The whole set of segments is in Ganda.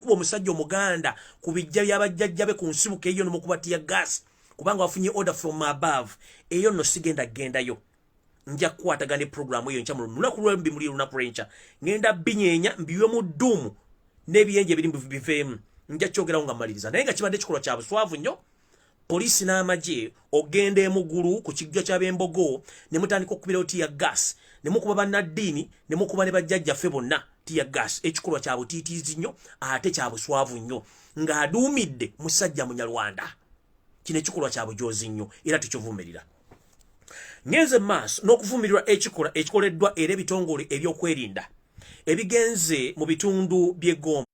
kuba omusajja omuganda ku bijja by'abajjajjabe ku nsibuko eyo n'omukubatia gas kubanga wafunye order from above eyo no sigenda gendayo nja kukwatagana program eyo ncha mu lunaku lwembi muli lunaku lwencha ngenda binyeenya mbiwe mu ddumu n'ebiyenje biri bivemu nja kyogerawo nga maliriza naye nga kibadde kikolwa kya buswavu nnyo polisi n'amagye ogenda emugulu ku kiggwa ky'abembogo ne mutandika okukubirawo tiya gas ne mukuba bannaddiini ne mukuba ne bajjajjaffe bonna tiya gas ekikolwa kya butiitiizi nnyo ate kya buswavu nnyo ng'aduumidde musajja munyalwanda kino ekikolwa kya bujoozi nnyo era tukivumirira ngenze maaso n'okuvumirira ekikoleddwa era ebitongole ebyokwerinda ebigenze mu bitundu by'eggomba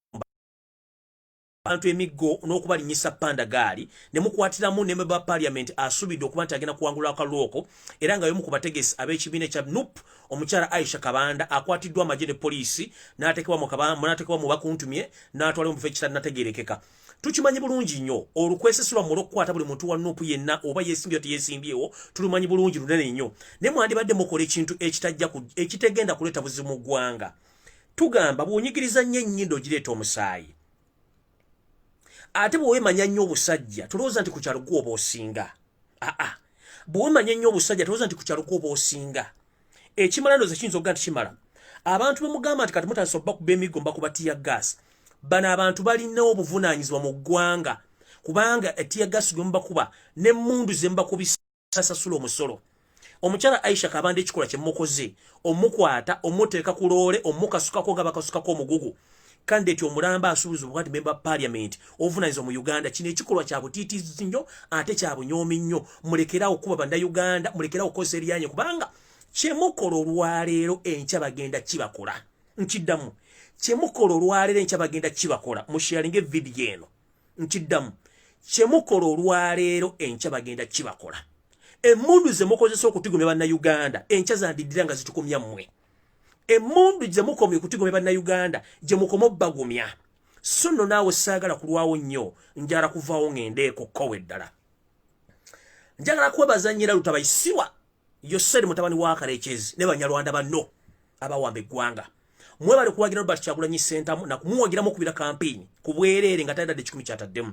abantu emiggo n'okubalinyisa pandagaali ne mukwatiramu ne member parliament asubidde okuba nti agenda kuwangula akalwoko era nga y'omu ku bategesi ab'ekibiina kya NUP omukyala Aisha Kabanda akwatiddwa amagye ne poliisi n'ateekebwa mu bakuntumye n'atwala mu bifo ekitanategeerekeka tukimanyi bulungi nnyo olukwesesulwa mu olw'okukwata buli muntu wa NUP yenna oba yeesimbyewo teyeesimbyewo tulumanyi bulungi lunene nnyo naye mwandibadde mukola ekintu ekitegenda kuleeta buzibu mu ggwanga tugamba bw'onyigiriza nnyo ennyindo gireeta omusaayi ate bw'owemanya nnyo obusajja tulowooza nti ku kyalo gw'oba osinga bw'owemanya nnyo obusajja tulowooza nti ku kyalo gw'oba osinga ekimala ndoozi kiyinza okuga nti kimala abantu bemugamba nti kati mutandisa okubakuba emiggo mbakuba tiya gas bano abantu balinawo obuvunaanyizibwa mu ggwanga kubanga tiya gas gwe mubakuba n'emmundu ze mubakubisa sasasula omusolo omukyala Aisha Kabanda ekikola kye mukoze omukwata omuteeka ku loole omukasukako nga bakasukako omugugu kandidate omulamba asuubiza obwati member parliament ovunaanyizibwa mu Uganda kino ekikolwa kya butiitiizi nnyo ate kya bunyoomi nnyo mulekerawo okuba bannayuganda mulekerawo okukozesa eryanyi kubanga kyemukola olwaleero enkya bagenda kibakola nkiddamu kyemukola olwaleero enkya bagenda kibakola musharinge vidiyo eno nkiddamu kyemukola olwaleero enkya bagenda kibakola emmundu ze mukozesa okutigomya bannayuganda enkya zandiddira nga zitukumya mmwe emmundu gye mukomye okutigomya bannayuganda gye mukoma obbagumya so nno naawe saagala kulwawo nnyo njagala kuvaawo ng'endeekokkowe ddala njagala kwebaza nnyira lutabayisibwa Yoseri mutabani wa Karekezi ne banyalwanda banno abawamba eggwanga mwebale kuwagira Robert Kyagulanyi Sentamu na kumuwagiramu okubira kampeni ku bwereere nga tayadde 10 kyataddemu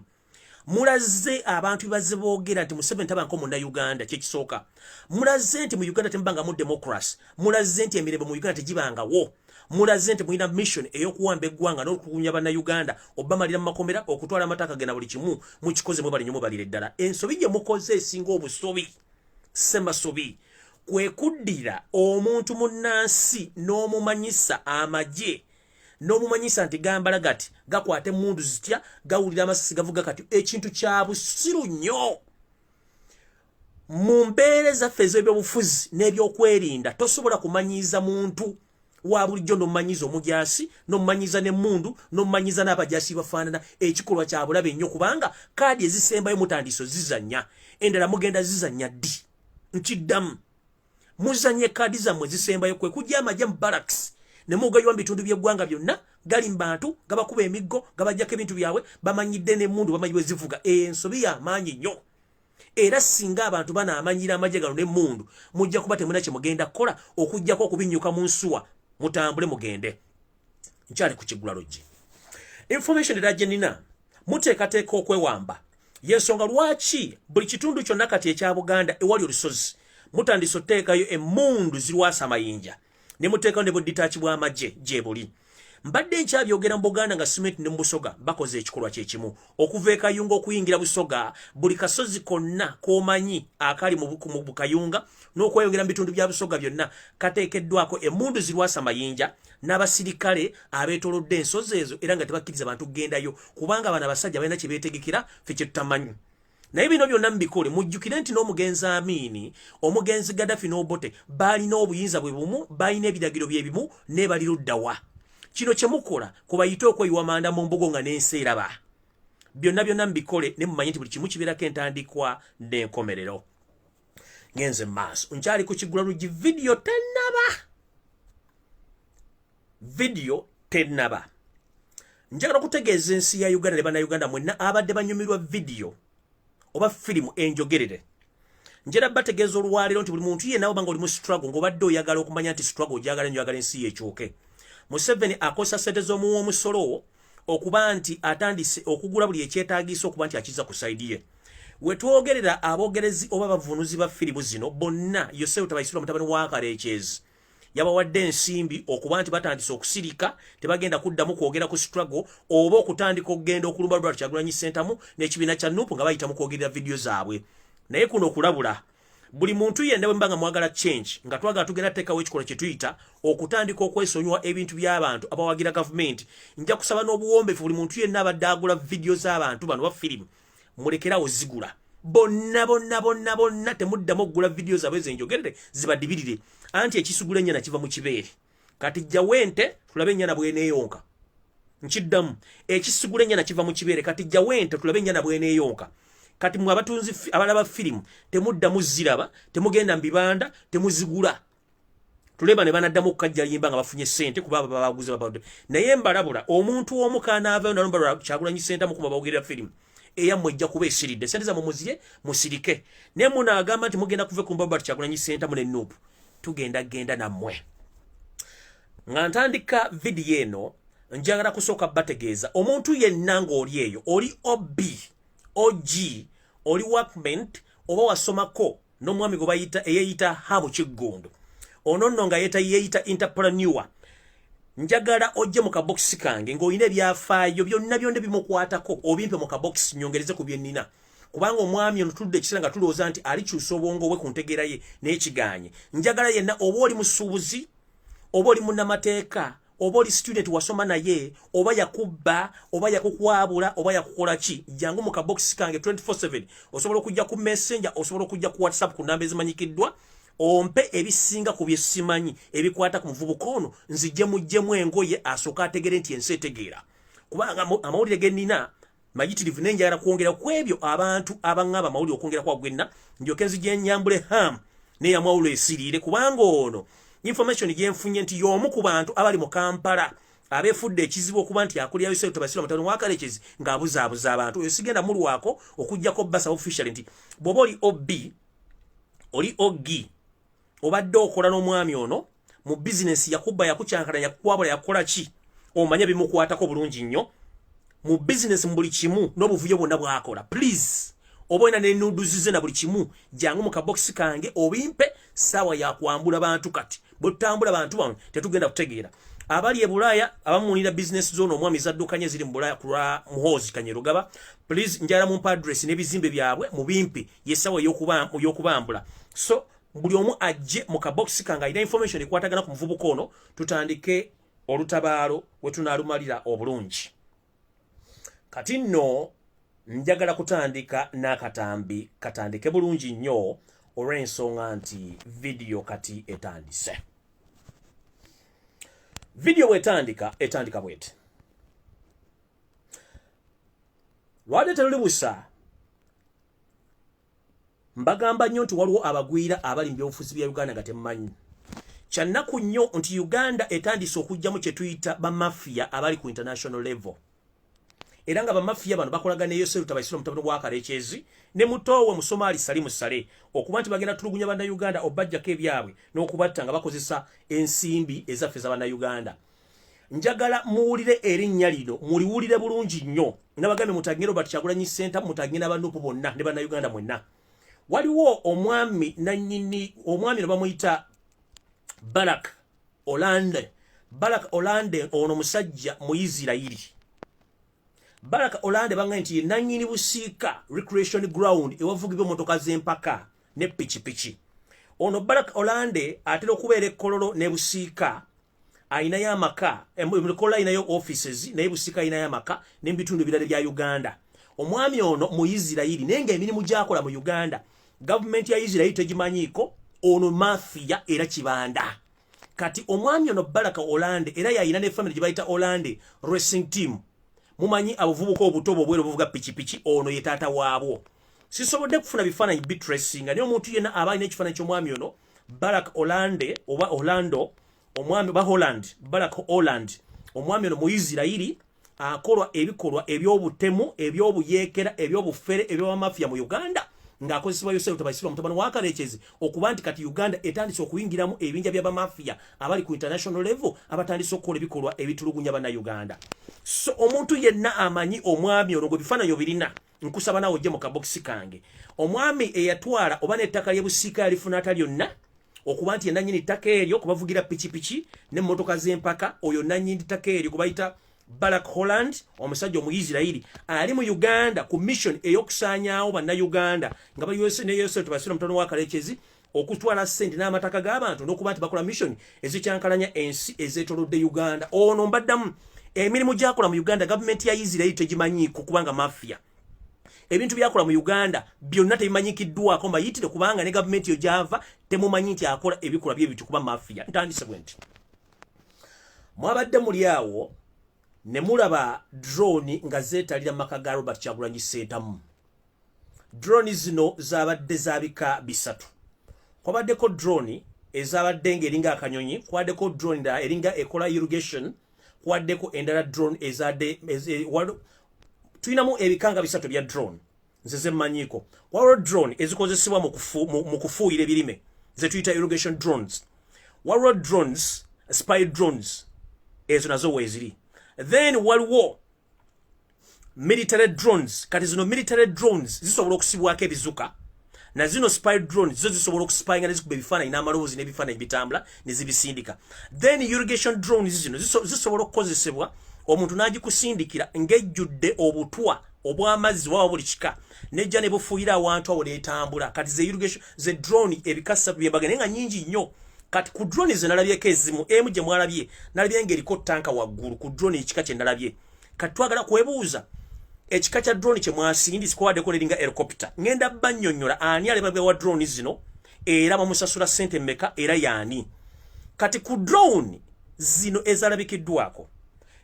mulaze abantu bazze boogera nti Museveni tabanko mu Uganda kyekisooka mulaze nti mu Uganda tembanga mu democracy mulaze nti emirembe mu Uganda tegibangawo mulaze nti mulina mission eyokuwamba eggwanga n'okukunya bannayuganda obamalira mu makomera okutwala amataka gena buli kimu mukikoze mwebale nnyo mubalire ddala ensobi gye mukoze esinga obusobi semasobi kwe kuddira omuntu munnansi n'omumanyisa amagye n'omumanyisa nti gambala gati gakwate mundu zitya gawulira amasasi gavuga kati ekintu kya busiru nnyo mu mbeere zaffe ez'ebyobufuzi n'ebyokwerinda tosobola kumanyiza muntu wa bulijjo n'omumanyiza omujaasi n'omumanyiza n'emmundu n'omumanyiza n'abajaasi bafaanana ekikolwa kya bulabe nnyo kubanga kaadi ezisembayo mutandiso zizannya endala mugenda zizannya ddi nkiddamu muzanye kaadi zammwe zisembayo kwe kujja amagye mu barracks ne mugaywa mu bitundu by'eggwanga byonna gali mu bantu gabakuba emiggo gabajjako ebintu byabwe bamanyidde n'emmundu bamanyi bwe zivuga ensobi y'amaanyi nnyo era singa abantu banaamanyira amagye gano n'emmundu mujja kuba temuna kye mugenda kukola okujjako okubinnyuka mu nsuwa mutambule mugende nkyali ku Kiggula Lodge information era gye nnina muteekateeka okwewamba yensonga lwaki buli kitundu kyonna kati ekya Buganda ewali olusozi mutandise oteekayo emmundu zirwasa amayinja ne muteekayo ne budditaaki bw'amagye gye buli mbadde nkyabyogera mu Buganda nga Cement ne mu Busoga bakoze ekikolwa kye kimu okuva e Kayunga okuyingira Busoga buli kasozi konna k'omanyi akali mu Kayunga n'okweyongera mu bitundu bya Busoga byonna kateekeddwako emmundu zirwasa amayinja n'abasirikale abeetoolodde ensozi ezo era nga tebakkiriza bantu kugendayo kubanga bano abasajja balina kye beetegekera ffe kye tutamanyi naye bino byonna mbikole mujjukire nti n'omugenzi Amini omugenzi Gaddafi n'Obote balina obuyinza bwe bumu balina ebiragiro bye bimu ne bali luddawa kino kye mukola kubayite okweyiwa manda mu mbugo nga n'ensi eraba byonna mbikole ne mumanyi nti buli kimu kibeerako entandikwa n'enkomerero ngenze maaso nkyali ku Kiggula Lodge video tennaba njagala okutegeeza ensi ya Uganda ne bannayuganda mwenna abadde banyumirwa video oba firimu enjogerere njera bategeeza olwaleero nti buli muntu yenna obanga oli mu struggle ng'obadde oyagala okumanya nti struggle ogyagala nnyo oyagala ensi yeekyoke Museveni akosa ssente z'omuwa omusolo okuba nti atandise okugula buli ekyetaagisa okuba nti akiza ku side ye. Wetwogerera abogerezi oba bavunuzi ba firimu zino bonna Yosefu Tabaisirwa mutabani wa Kalekyezi yabawadde ensimbi okuba nti batandise okusirika tebagenda kuddamu kwogera ku struggle oba okutandika okugenda okulumba Lwatu Kyagulanyi Ssentamu n'ekibiina kya Nuupu nga bayita mu kwogerera video zaabwe. Naye kuno okulabula buli muntu yenna bwe mbanga mwagala change nga twagala tugenda teekawo ekikola kye tuyita okutandika okwesonyiwa ebintu by'abantu abawagira gavumenti. Nja kusaba n'obuwombeefu buli muntu yenna abadde agula video z'abantu bano ba firimu mulekerawo zigula. Bonna temuddamu okugula video zaabwe zenjogerere zibadibirire anti ekisugula ennyana kiva mu kibeere. Kati jjawo ente tulabe ennyana bw'eneeyonka. Nkiddamu ekisugula ennyana kiva mu kibeere kati jjawo ente tulabe ennyana bw'eneeyonka. Kati mwe abatunzi abalaba firimu temuddamu ziraba temugenda mbibanda temuzigula. Tuleba ne banaddamu okukajja yimba nga bafunye ssente kuba abaguzi babadde. Naye mbalabula omuntu omu kaanaava n'alumba Kyagulanyi Ssentamu kuba bawogerera firimu eyammwe ejja kuba esiridde sente zammwe muziye musirike. Naye munaagamba nti mugenda kuve ku Lwatu Kyagulanyi Ssentamu ne Nuupu genda nammwe. Nga ntandika vidiyo eno njagala kusooka bategeeza omuntu yenna ng'oli eyo oli OB OG oli workment oba wasomako n'omwami gwe bayita eyeeyita Hamu Kiggundu ono nno nga yeeyita entrepreneur. Njagala ojje mu kabokisi kange ng'olina ebyafaayo byonna bimukwatako obimpe mu kabokisi nyongereze ku bye nnina. Kubanga omwami ono tuludde ekiseera nga tulowooza nti alikyusa obwongo bwe ku ntegeera ye n'ekiganye. Njagala yenna oba oli musuubuzi oba oli munnamateeka oba oli student wasoma naye oba yakubba oba yakukwabula oba yakukola ki jangu mu kabokisi kange 24/7 osobola okujja ku messenger osobola okujja ku WhatsApp ku namba ezimanyikiddwa ompe ebisinga ku bye simanyi ebikwata ku muvubuka ono nzijje mujjemu engoye asooka ategere nti ensi etegeera. Kubanga amawulire ge nnina mayitirivu nenjagala kwongera ku ebyo abantu abaŋŋaba amawulire okwongera kwa gwenna ndyoke nzijje nyambule Hamu n'eyamwawulo esiriire kubanga ono information gyenfunye nti y'omu ku bantu abali mu Kampala abeefudde ekizibu okuba nti akulira Yosefu Tabaisirwa mutabani wa Kalekyezi ng'abuzaabuza abantu. Oyo sigenda mulwako okuggyako basa official nti bw'oba oli OB oli OG obadde okola n'omwami ono mu bizinesi yakubba yakucankana yakukwabula yakukola ki omanya bimukwatako bulungi nnyo mu bizinesi mu buli kimu n'obuvuyo bwonna bwakola. Please oba olina n'ennuduzi ze na buli kimu jangu mu kabokisi kange obimpe saawa yakwambula bantu. Kati bwe tutambula bantu bano tetugenda kutegeera. Abali e Bulaaya abamuwulira bizinesi zone omwami zaddukanye ziri mu Bulaaya ku lwa Muhoozi Kanyerugaba please njala mumpa address n'ebizimbe byabwe mubimpe yesaawa y'okubambula. So buli omu ajje mu kabokisi kange alina information ekwatagana ku muvubuka ono tutandike olutabaalo we tunaalumalira obulungi. Kati nno njagala kutandika n'akatambi katandike bulungi nnyo olw'ensonga nti video kati etandise. Video etandika bwete. Lwadde teruli busa mbagamba nnyo nti waliwo abagwira abali mu byobufuzi bya Uganda nga temumanyi. Kyannaku nnyo nti Uganda etandise okujjamu kye tuyita bamafiya abali ku international level. Era nga bamafiya bano bakolaga ne Yosefu Tabaisirwa mutabani wa Kalekyezi ne mutowe Musomaali Salimu Sale okuba nti bagenda tulugunya bannayuganda obajjako ebyabwe n'okubatta nga bakozesa ensimbi ezaffe z'abannayuganda. Njagala muwulire erinnya lino muliwulire bulungi nnyo nabagambe mutagire Lwatu Kyagulanyi Ssentamu mutagire n'abanuupu bonna ne bannayuganda mwenna. Waliwo omwami nannyini omwami no bamuyita Barak Olande ono musajja mu Isirayiri. Barak Olande banga nti nannyini busiika recreation ground ewavugibwa motoka z'empaka ne pichipichi. Ono Barak Olande atera okubeera ekkololo ne busiika ayinayo amaka emikolo ayinayo offices naye busiika ayinayo amaka n'ebitundu ebirala bya Uganda. Omwami ono mu Isirayiri naye ng'emirimu gy'akola mu Uganda gavumenti ya Isirayiri tegimanyiiko ono mafia era kibanda. Kati omwami ono Barak Olande era yayina ne family gye bayita Olande racing team. Mumanyi abavubuka obuto bwero buvuga pichipichi ono ye taata waabwo. Sisobodde kufuna bifaananyi bitracing naye omuntu yenna aba alina ekifaananyi ky'omwami ono Barak Olande oba Orlando omwami ba Holland Barak Holland omwami ono mu Isirayiri akolwa ebikolwa eby'obutemu ebyobuyeekera eby'obufere eby'amafia mu Uganda ng'akozesebwa Yosef Tabaisirwa mutabani wa Kalekyezi okuba nti kati Uganda etandise okuyingiramu ebinja by'abamafia abali ku international level abatandise okukola ebikolwa ebitulugunya bannayuganda. So omuntu yenna amanyi omwami ono gwe bifaananyi birina nkusaba nawe ojje mu kabokisi kange. Omwami eyatwala oba n'ettaka ly'ebusiika yalifuna atalyonna okuba nti yenannyini ttaka eryo kubavugira pikipiki n'emmotoka z'empaka oyo nannyini ttaka eryo kubayita Barack Holland omusajja Omuyisirayiri ali mu Uganda ku mission ey'okusaanyaawo bannayuganda nga bali ne Yosef Tabaisirwa mutabani wa Kalekyezi okutwala ssente n'amataka g'abantu n'okuba nti bakola mission ezikyankalanya ensi ezeetoolodde Uganda. Ono mbaddamu emirimu gyakola mu Uganda gavumenti ya Isirayiri tegimanyiiko kubanga mafia. Ebintu byakola mu Uganda byonna tebimanyikiddwako mbayitire kubanga ne gavumenti yo gyava temumanyi nti akola ebikola by'ebintu kuba mafia. Ntandise bwe nti mwabadde muli awo ne mulaba drone nga zeetalira maka ga Robert Kyagulanyi Ssentamu. Drone zino zabadde zabika bisatu. Kwabaddeko drone ezabadde ng'eringa akanyonyi, kwabaddeko drone endala eringa ekola irrigation, kwabaddeko endala drone ezadde tulinamu ebikanga bisatu bya drone nze ze mmanyiiko. Waliwo drone ezikozesebwa mu kufuuyira ebirime ze tuyita irrigation drones. Waliwo drones spy drones ezo nazo weeziri. Then waliwo military drones. Kati zino military drones zisobola okusibwako ebizuka na zino spy drones zo zisobola okuspyinga ne zikuba ebifaananyi n'amaloboozi n'ebifaananyi bitambula ne zibisindika. Then irrigation drones zino zisobola okukozesebwa omuntu n'agikusindikira ng'ejjudde obutwa obw'amazzi waba buli kika nejja ne bufuuyira awantu awo n'etambula. Kati ze irrigation ze drone ebikasa byembaga naye nga nnyingi nnyo. Kati ku drone ze nalabyeko ezimu emu gye mwalabye nalabye ng'eriko tanka waggulu ku drone ekika kye nalabye. Kati twagala kwebuuza ekika kya drone kye mwasindisi kwabaddeko n'eringa helicopter. Ngenda bannyonnyola ani alabye wa drone zino era bamusasula ssente mmeka era yaani. Kati ku drone zino ezalabikiddwako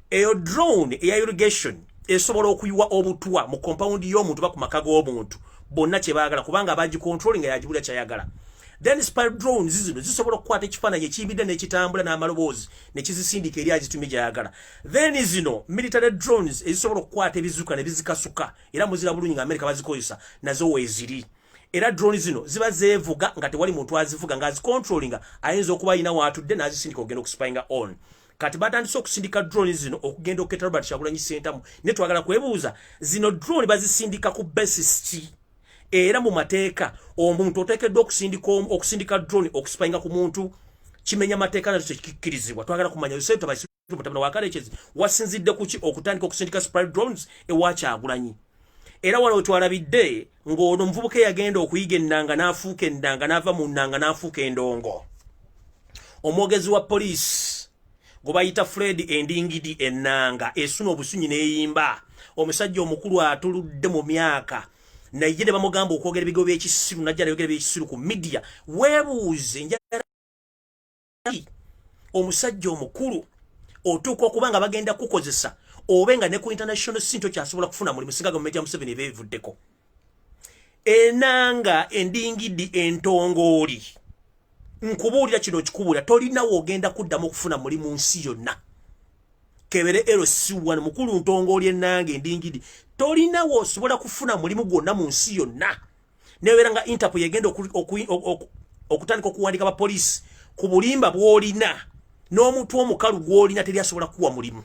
eyo drone eya irrigation esobola okuyiwa obutwa mu compound y'omuntu ba ku maka g'omuntu bonna kye baagala kubanga abagicontrolling yagibula kyayagala. Then spy drones zino zisobola okukwata ekifaananyi ekiyimbidde n'ekitambula n'amaloboozi ne kizisindika eri agitumye gyayagala. Then zino military drones ezisobola okukwata ebizuka ne bizikasuka era muzira bulungi nga Amerika bazikozesa nazo weeziri. Era drone zino ziba zeevuga nga tewali muntu azivuga ng'azicontrollinga ayinza okuba ayina waatudde n'azisindika okugenda okuspyinga on. Kati batandise okusindika drone zino okugenda okuketta Robert Kyagulanyi Ssentamu. Ne twagala kwebuuza zino drone bazisindika ku basis ki? Era mu mateeka omuntu oteekeddwa okusindika drone okuspyinga ku muntu kimenya mateeka nazo tekikkirizibwa. Twagala kumanya Yosef Tabaisirwa mutabani wa Kalekyezi wasinzidde ku ki okutandika okusindika spy drones ewa Kyagulanyi. Era wano twalabidde ng'ono omuvubuka yagenda okuyiga ennanga n'afuuka ennanga n'ava mu nnanga n'afuuka endongo. Omwogezi wa poliisi gwe bayita Fred Endingidi ennanga esuna obusunyi n'eyimba. Omusajja omukulu atuludde mu myaka naye ne bamugamba okwogera ebigo by'ekisiru najja n'ayogera by'ekisiru ku media. Weebuuze njagala omusajja omukulu otuuka okuba nga bagenda kukozesa obe nga ne ku international sinto kyasobola kufuna mulimu singa gavumenti ya Museveni eba evuddeko. Enanga Endingidi entongooli nkubuulira kino kikubuulira tolina wogenda kuddamu okufuna mulimu nsi yonna. Kebere LC1 mukulu ntongooli ennanga Endingidi tolina wosobola kufuna mulimu gwonna mu nsi yonna. Nebeera nga Interpol yegenda okutandika okuwandika ba poliisi ku bulimba bw'olina n'omuntu omukalu gw'olina teri asobola kuwa mulimu.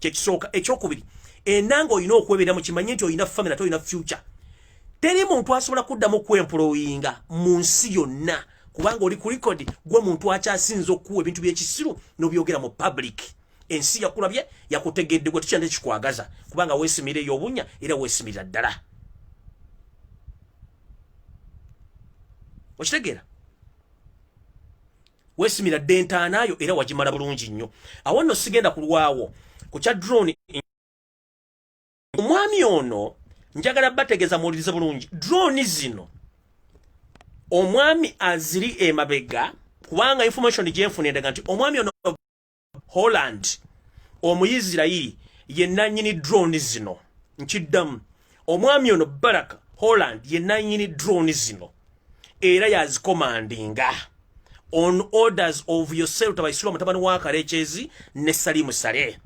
Kyekisooka. Ekyokubiri ennanga olina okwebeera mu kimanye nti olina family ate olina future. Teri muntu asobola kuddamu kwemployinga mu nsi yonna kubanga oli ku record gwe muntu akyasinza okuwa ebintu by'ekisiru n'obyogera mu public. Ensi yakulabye yakutegedde gwe tukyande kikwagaza kubanga weesimira eyobunya era weesimira ddala. Okitegeera? Weesimira ddentaanaayo era wagimala bulungi nnyo. Awo nno sigenda kulwawo ku kya drone. Omwami ono njagala bategeeza muwulirize bulungi. Drone zino omwami aziri emabega kubanga information gyenfuna endaga nti omwami ono Holland Omuyisirayiri ye nannyini drone zino. Nkiddamu omwami ono Barack Holland ye nannyini drone zino era yazikomandinga on orders of Yosef Tabaisirwa mutabani wa Kalekyezi ne Salimu Sale.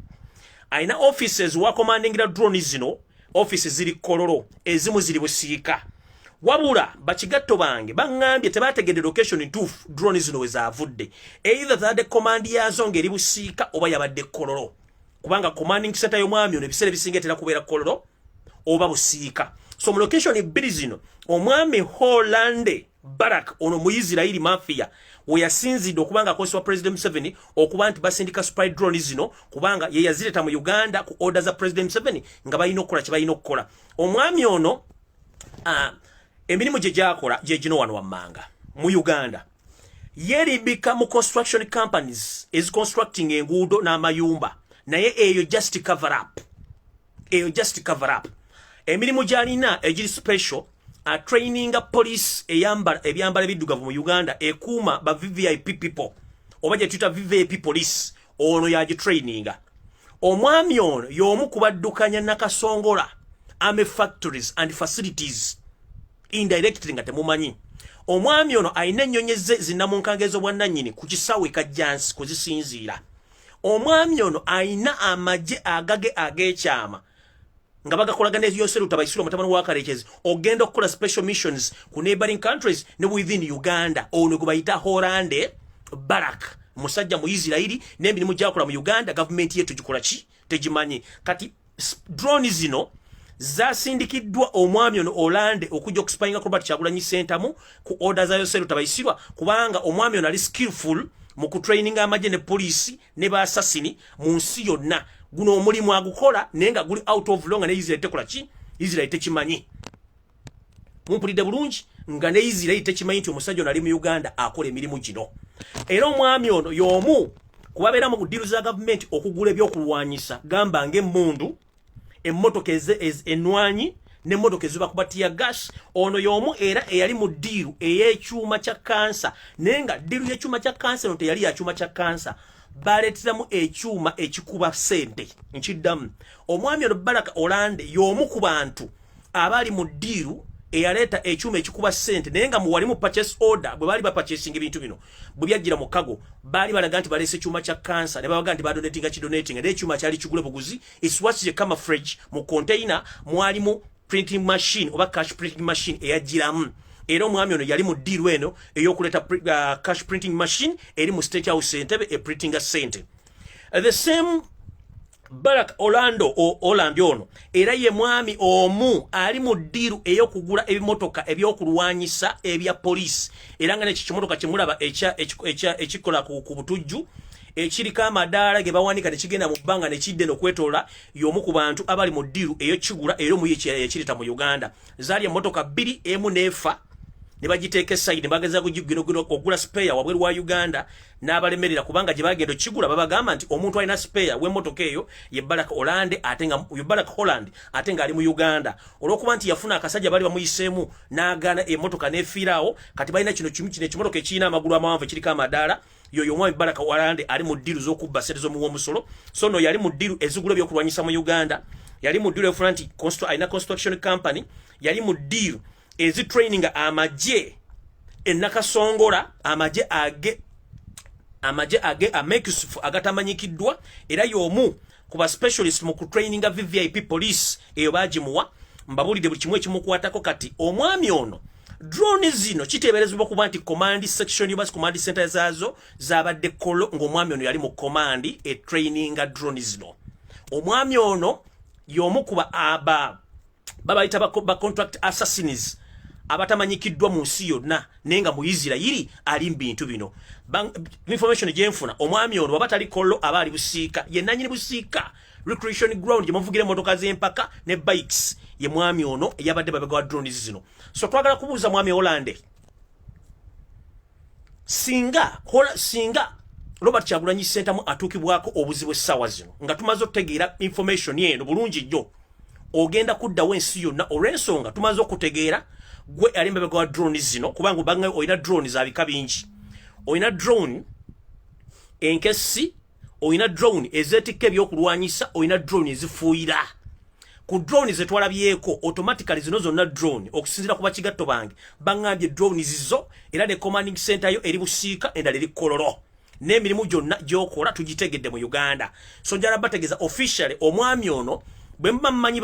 Aina offices wa commandingira drone zino offices ziri Kololo ezimu ziri Busiika. wabula bakigatto bange bangambye tebategedde location ntuufu drone zino we zaavudde either zaadde command yazo ng'eri busiika oba yabadde kololo kubanga commanding center y'omwami ono ebiseera ebisinga etera kubeera kololo oba busiika so mu location bbiri zino omwami Hollande Barak ono mu Israeli mafia we yasinzidde okubanga akozesebwa President Museveni okuba nti basindika spy drone zino kubanga ye yazireta mu Uganda ku order za President Museveni nga balina okukola kye balina okukola omwami ono emirimu gye gyakola gye gino wano wammanga mu Uganda yeribika mu construction companies is constructing enguudo n'amayumba naye eyo just cover up emirimu gyalina egiri special training police ebyambala ebiddugavu mu Uganda ekuuma ba VVIP people oba gye tuyita VVIP police ono yagitraininga omwami ono y'omu kubaddukanya nakasongola ame factories and facilities indirectly nga temumanyi omwami ono ayina ennyonyi ze zinnamunkanga ez'obwannannyini ku kisaawe kajjansi kuzisinziira omwami ono ayina amagye agage ag'ekyama nga bagakolagana ebyosero tabayisiro mutabano wa Karekezi ogenda okukola special missions ku neighboring countries ne within Uganda ono gwe bayita Hollande Barak musajja mu Israeli n'emirimu gyakola mu Uganda government yetu gikola ki tegimanyi kati drone zino zasindikiddwa omwami ono Hollande okujja okuspayinga Robert Kyagulanyi Sentamu ku order za yosero tabayisirwa kubanga omwami ono ali skillful mu kutraining amagye ne police ne ba assassin mu nsi yonna guno omulimu agukola nenga guli out of long ne Israel tekola ki Israel tekimanyi mumpulidde bulungi nga ne Israel tekimanyi nti omusajja ali mu Uganda akola emirimu gino era omwami ono y'omu kubabeera mu diru za government okugula ebyokulwanyisa gamba ng'emmundu emmotoka enwanyi n'emmotoka ezibakuba tiya gas ono y'omu era eyali mu diru ey'ekyuma kya kansa nenga diru y'ekyuma kya kansa no teyali ya kyuma kya kansa baleteramu ekyuma ekikuba sente nkiddamu omwami ono Baraka Hollande y'omu ku bantu abali mu diru eyaleeta ekyuma ekikuba sente naye nga muwali mu purchase order bwe baali bapurchasing ebintu bino bwe byajjira mu kago baali balaga nti baleese ekyuma kya kansa ne babaga nti badonatinga kidonating era ekyuma kyali kigule buguzi isiwakije kama fridge mu container mwalimu printing machine oba cash printing machine eyajjiramu era omwami ono yali mu diru eno ey'okuleeta cash printing machine eri mu State House Entebbe printinga sente the same Barak Hollande ono era ye mwami omu ali mu diru ey'okugula ebimotoka ebyokulwanyisa ebya police era nga n'ekyo kimotoka kimulaba ekikola ku butujju ekiriko amadaala ge bawanika ne kigenda mu bbanga ne kidde n'okwetoola y'omu ku bantu abali mu diru ey'okigula era omu yekireta mu Uganda zaali emmotoka bbiri emu n'efa ne bagiteeka esayidi ne bageza okugula spare wabweru wa Uganda n'abalemerera kubanga gye bagenda okigula babagamba nti omuntu alina spare w'emmotoka eyo ye Barak Hollande ate nga ali mu Uganda olw'okuba nti yafuna akasajja bali bamuyiseemu n'agaana emmotoka n'efiiraawo kati balina kino ekimotoka ekirina amagulu amawanvu ekiriko amadaala yoyo omwami Barak Hollande ali mu ddiru z'okubba sente z'omuw'omusolo so no yali mu ddiru ezigula ebyokulwanyisa mu Uganda yali mu ddiru efuna nti alina construction company yali mu ddiru ezitraining amagye enakasongola amagye age amekisufu agatamanyikiddwa era y'omu ku ba specialist mu kutraininga VVIP police eyo bagimuwa mbabulidde buli kimu ekimukwatako kati omwami ono drone zino kiteeberezebwa kuba nti command section yoba command center zaazo zabadde kolo ng'omwami ono yali mu command traininga drone zino omwami ono y'omu kuba babayita ba contract assassins abatamanyikiddwa mu nsi yonna nenga mu Israeli ali mbintu bino information gyenfuna omwami ono waba tali kollo aba ali busiika ye nanyini busiika recreation ground gye muvugira emmotoka z'empaka ne bikes ye mwami ono eyabadde babega drones zino so twagala kubuuza mwami Hollande singa Robert Kyagulanyi Sentamu atuukibwako obuzibu essaawa zino nga tumaze okutegeera information yeno bulungi nnyo ogenda kuddawo ensi yonna olw'ensonga tumaze okutegeera gwe ali mbebega wa drones zino kubanga banga oyina drone za bika bingi oyina drone enkesi oyina drone ezeetikka ebyokulwanyisa oyina drone ezifuuyira ku drone zetwalabyeko automatically zino zonna drone okusinzira ku bakigatto bange bangambye drone zizo era ne commanding center yo eri busiika endala eri kololo n'emirimu gyonna gy'okola tugitegedde mu Uganda so njala bategeeza officially omwami ono bwe mmanyi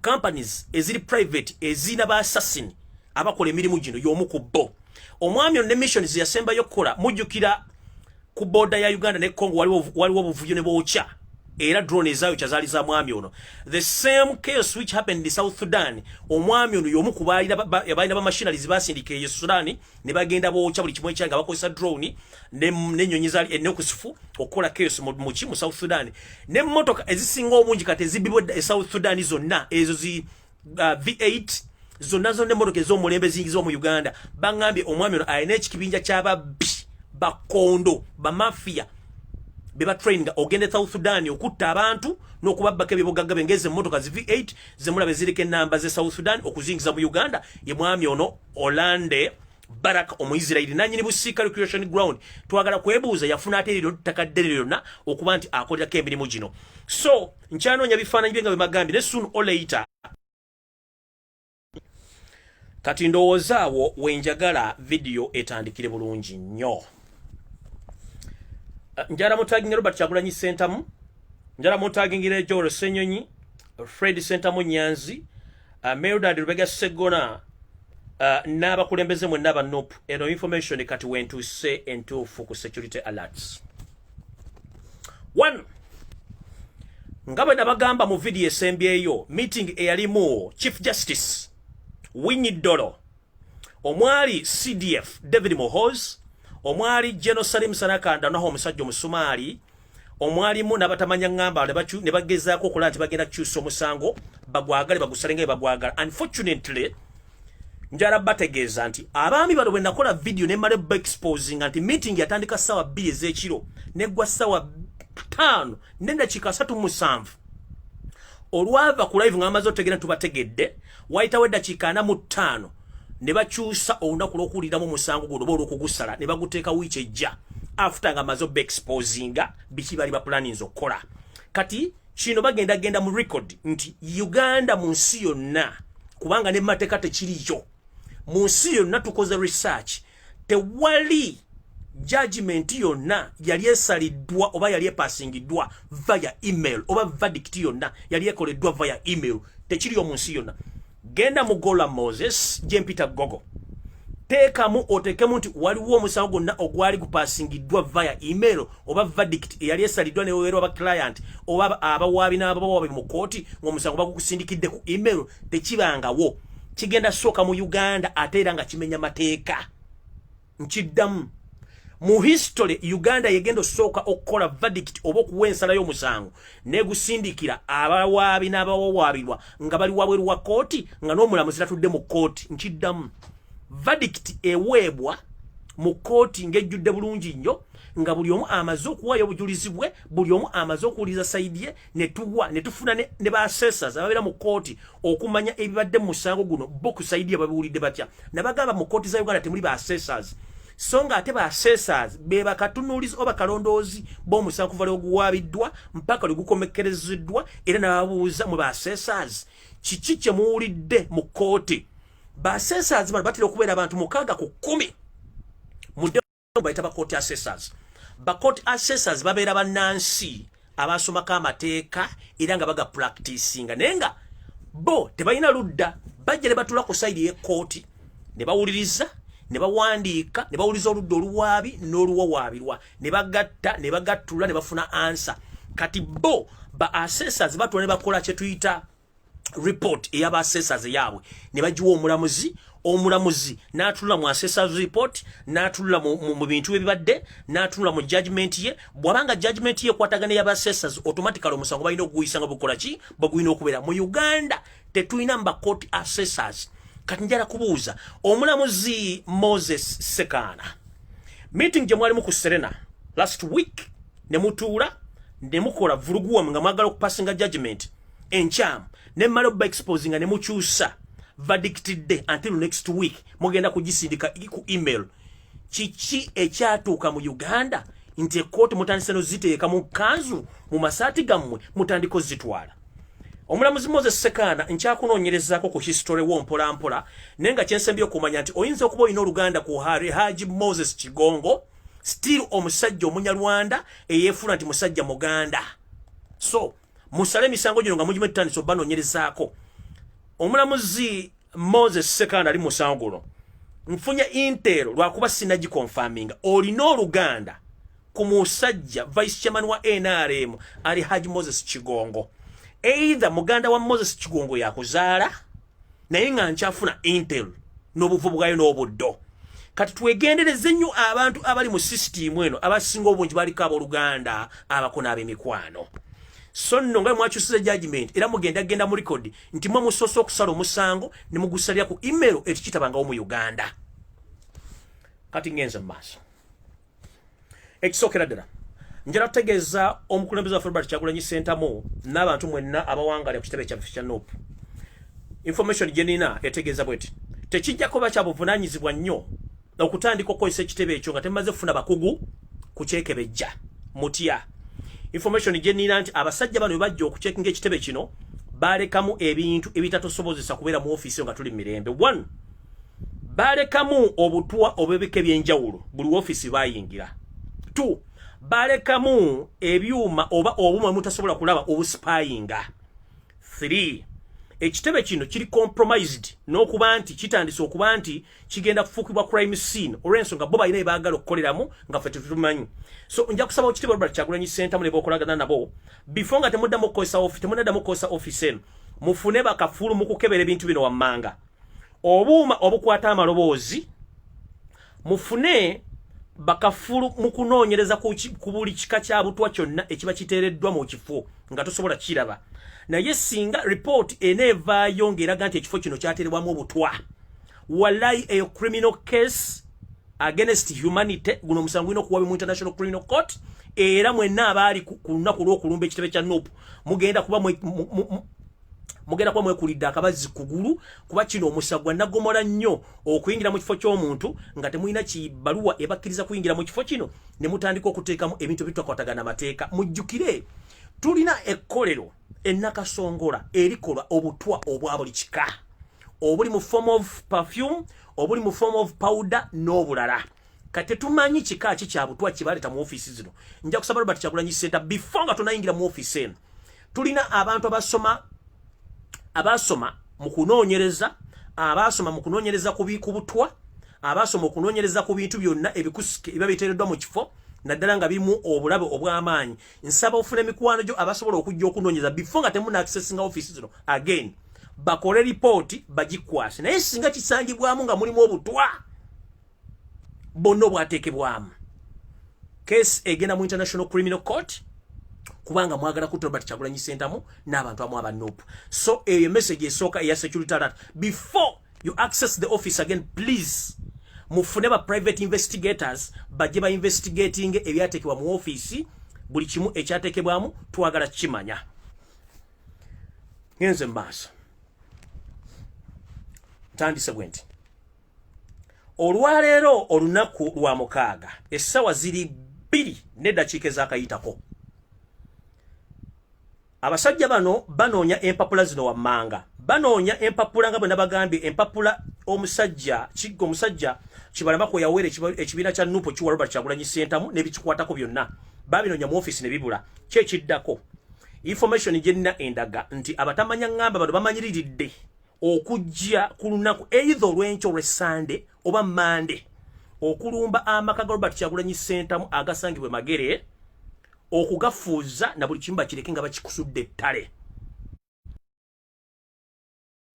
companies eziri private ezina ba assassin abakola emirimu gino y'omu ku bo. Omwami ono ne missions yasembayo kukola mujjukira ku border ya Uganda ne Congo waliwo obuvuyo ne bookya era drone ezaayo kyazali za mwami ono. The same chaos which happened in South Sudan, omwami ono y'omu ku balina ba machineries basindika eyo Sudan ne bagenda bookya buli kimwe kyanga bakozesa drone n'ennyonyi zali enokusifu okukola chaos mu South Sudan. Ne mmotoka ezisinga obungi kati ezibibwe South Sudan zonna ezo V8 zonna emmotoka ez'omulembe zingiza mu Uganda. Bangambye omwami ono alina ekibinja ky'ababbi bakondo bamafia beba training ogende South Sudan okutta abantu n'okubabbako ebyobugagga bengeze emmotoka zi V8 zemulabe ziriko ennamba ze South Sudan okuzingiza mu Uganda. Ye mwami ono Olande Barak Omuisraeli nanyini busika recreation ground. Twagala kwebuuza yafuna ate eryo ttaka ddene lyonna okuba nti akolako emirimu gino. So nkyanoonya bifaananyi bye nga bwe bagambye ne soon or later kati ndowoozaawo wenjagala video etandikire bulungi nnyo. Njala mutaginga Robert Kyagulanyi Sentamu, njala mutagingira Joel Senyonyi, Fred Sentamu Nyanzi, Mildred Rubega Segona, n'abakulembeze mwenna ba NUP. Eno information kati wentuuse entuufu ku security alerts. 1. Nga bwe nabagamba mu video esembyeyo meeting eyalimu Chief Justice Winnie Dolo, omwali CDF David Mohoz, omwali General Salim Sanakanda naho omusajja omusumali, omwalimu n'abatamanya ngamba ne bagezaako okola nti bagenda kukyusa omusango bagwagale bagusalenga bagwagala. Unfortunately njala bategeeza nti abaami bano bwe nakola video ne male exposing nti meeting yatandika sawa 2 ez'ekiro neggwa sawa 5 n'endakiika 37. Olwava ku live ng'amaze otegera tubategedde wayitawo eddakiika 45 ne bakyusa olunaku lw'okuwuliramu omusango guno oba olw'okugusala ne baguteeka wiiki ejja after nga amaze exposinga biki bali baplanings okukola. Kati kino bagenda mu record nti Uganda mu nsi yonna kubanga ne mateeka tekiriyo mu nsi yonna tukoze research tewali judgment yonna yali esaliddwa oba yali epasingiddwa via email oba verdict yonna yali ekoleddwa via email tekiriyo mu nsi yonna. Genda mu Gola Moses Jempita Gogo teekamu otekemu nti waliwo omusango gonna ogwali gupasingiddwa via email oba verdict eyali esaliddwa ne weerwa ba client oba abawaabi n'abawaabi mu kooti ng'omusango bagukusindikidde ku email tekibangawo. Kigenda sooka mu Uganda ate era nga kimenya mateeka. Nkiddamu mu history Uganda yegenda sooka okukola verdict oba okuwa ensala y'omusango negusindikira abawaabi n'abawawaabirwa nga bali wabweru wa kooti nga n'omulamuzi tatudde mu kooti. Nkiddamu verdict eweebwa mu kooti ng'ejjudde bulungi nnyo nga buli omu amaze okuwaayo obujulizi bwe, buli omu amaze okuwuliza sayidi ye, ne tufuna ne ba assessors ababeera mu kooti okumanya ebibadde mu musango guno bo ku sayidi ye babiwulidde batya. Ne bagamba mu kooti za Uganda temuli ba assessors. So nga ate ba assessors be bakatunuulizi oba kalondoozi b'omusango kuva lw'oguwaabiddwa mpaka lwegukomekkerezeddwa era n'ababuuza mu ba assessors kiki kye muwulidde mu kooti. Ba assessors bano batera okubeera abantu 6 ku 10 mu bayita ba court assessors. Ba court assessors babeera bannansi abasomako amateeka era nga baga practicinga naye nga bo tebalina ludda bajja ne batula ku sayidi y'ekkooti ne bawuliriza ne bawandiika ne bawuliza oludda oluwaabi n'oluwawaabirwa ne bagatta ne bagattula ne bafuna ansa. Kati bo ba assessors batula ne bakola kye tuyita report ey'aba assessors yaabwe ne bagiwa omulamuzi n'atulula mu assessors report n'atulula mu bintu ebibadde n'atulula mu judgment ye. Bw'abanga judgment ye kwatagana y'aba assessors automatically omusango balina okuguyisa nga bukola ki bagulina okubeera. Mu Uganda tetulina mba court assessors. Kati njala kubuuza omulamuzi Moses Sekana meeting gye mwalimu ku Serena last week ne mutuula ne mukola vuluguwamu nga mwagala okupasinga judgment enkyamu ne mmala okuba exposing nga ne mukyusa verdict day until next week mugenda kugisindika ku email. Kiki ekyatuuka mu Uganda nti ekkooti mutandise n'oziteeka mu kanzu mu masaati gammwe mutandiko zitwala. Omulamuzi Moses Sekana nkyakunoonyerezaako ku history wo mpola mpola naye nga kyensembye okumanya nti oyinza okuba olina oluganda ku Haji Moses Kigongo still omusajja Omunyarwanda eyeefuna nti musajja Muganda. So musale emisango gino nga mugimu tutandise obbanoonyerezaako omulamuzi Moses Sekanda ali musangulo nfunye intel lwakuba sinaji confirming olina oluganda ku musajja vice chairman wa NRM ali Haji Moses Chigongo either muganda wa Moses Chigongo yakuzaala naye nga nkyafuna intel n'obuvubu bwayo n'obuddo kati twegendereze nnyo abantu abali mu system eno abasinga obungi baliko abooluganda abakona ab'emikwano so nno nga mwakyusiza judgment era mugenda mu record nti mwe musoso okusala omusango ne mugusalira ku email ekikitabanga mu Uganda kati ngenze maaso ekisokera ddala njala kutegeeza omukulembeze wa Robert Kyagulanyi Ssentamu n'abantu mwenna abawangalya ku kitebe kyaffe kya NUP information gyenina etegeeza bweti tekijja kuba kya buvunaanyizibwa nnyo okutandika okukozesa ekitebe ekyo nga temaze kufuna bakugu ku kyekebejja mutya information gyenina nti abasajja bano bajja okucekinga ekitebe kino balekamu ebintu ebitatosobozesa kubeera mu office nga tuli mirembe 1 balekamu obutwa obwebika ebyenjawulo buli office bayingira 2 balekamu ebyuma oba obuma mutasobola kulaba obuspyinga 3 ekitebe kino kiri compromised n'okuba nti kitandise okuba nti kigenda kufukibwa crime scene olw'ensonga bo balina ebaagala okukoleramu nga ffe tetumanyi so nja kusaba ekitebe Robert Kyagulanyi Ssentamu ne bokolagana nabo before nga temuddamu okukozesa office eno mufune bakafulu mu kukebera ebintu bino wammanga obuuma obukwata amaloboozi mufune bakafulu mu kunoonyereza ku buli kika kya butwa kyonna ekiba kiteereddwa mu kifo nga tosobola kiraba naye singa report eneevaayo ng'eraga nti ekifo kino kyateerebwamu obutwa wallahi a criminal case against humanity guno omusango gulina okuwabwa mu International Criminal Court era mwenna abaali ku lunaku lw'okulumba ekitebe kya NUP mugenda kuba mwekulidde akabazi kugulu kuba kino omusagwa nagomola nnyo okuyingira mu kifo ky'omuntu nga temulina kibaluwa ebakkiriza kuyingira mu kifo kino ne mutandika okuteekamu ebintu ebitakwatagana amateeka mujjukire tulina ekkolero ennakasongola erikolwa obutwa obwa buli kika obuli mu form of perfume obuli mu form of powder n'obulala kati tumanyi kika ki kya butwa kibaleeta mu office zino nja kusaba Robert Kyagulanyi Ssentamu before nga tunayingira mu office eno tulina abantu abasoma mu kunoonyereza abasoma mu kunoonyereza ku butwa abasoma okunoonyereza ku bintu byonna ebikusike ebiba biteereddwa mu kifo naddala nga birimu obulabe obw'amaanyi nsaba ofuna emikwano gyo abasobola okujja okunoonyereza before nga temuna accessinga office zino again bakole report bagikwase naye singa kisangibwamu nga mulimu obutwa bonna obwateekebwamu case egenda mu International Criminal Court kubanga mwagala ku Robert Kyagulanyi Ssentamu n'abantu amu aba NUP so eyo message esooka eya security alert before you access the office again please mufune ba private investigators bajje ba investigating ebyateekebwa mu office buli kimu ekyateekebwamu twagala kimanya ngenze maaso tandise bwenti olwaleero olunaku lwa mukaaga essawa ziri 2 n'eddakiika ez'akayitako abasajja bano banoonya empapula zino wammanga banoonya empapula nga bwe nabagambye empapula omusajja Kibalama ko yaweera ekibiina kya NUP kiwa Robert Kyagulanyi Ssentamu n'ebikikwatako byonna babinoonya mu office ne bibula kyekiddako information gyenina endaga nti abatamanya ngamba bano bamanyiriridde okujja ku lunaku either olw'enkyo lw'Essande oba Mande okulumba amaka ga Robert Kyagulanyi Ssentamu agasangibwe Magere okugafuuza na buli kimu bakireke nga bakikusudde ettale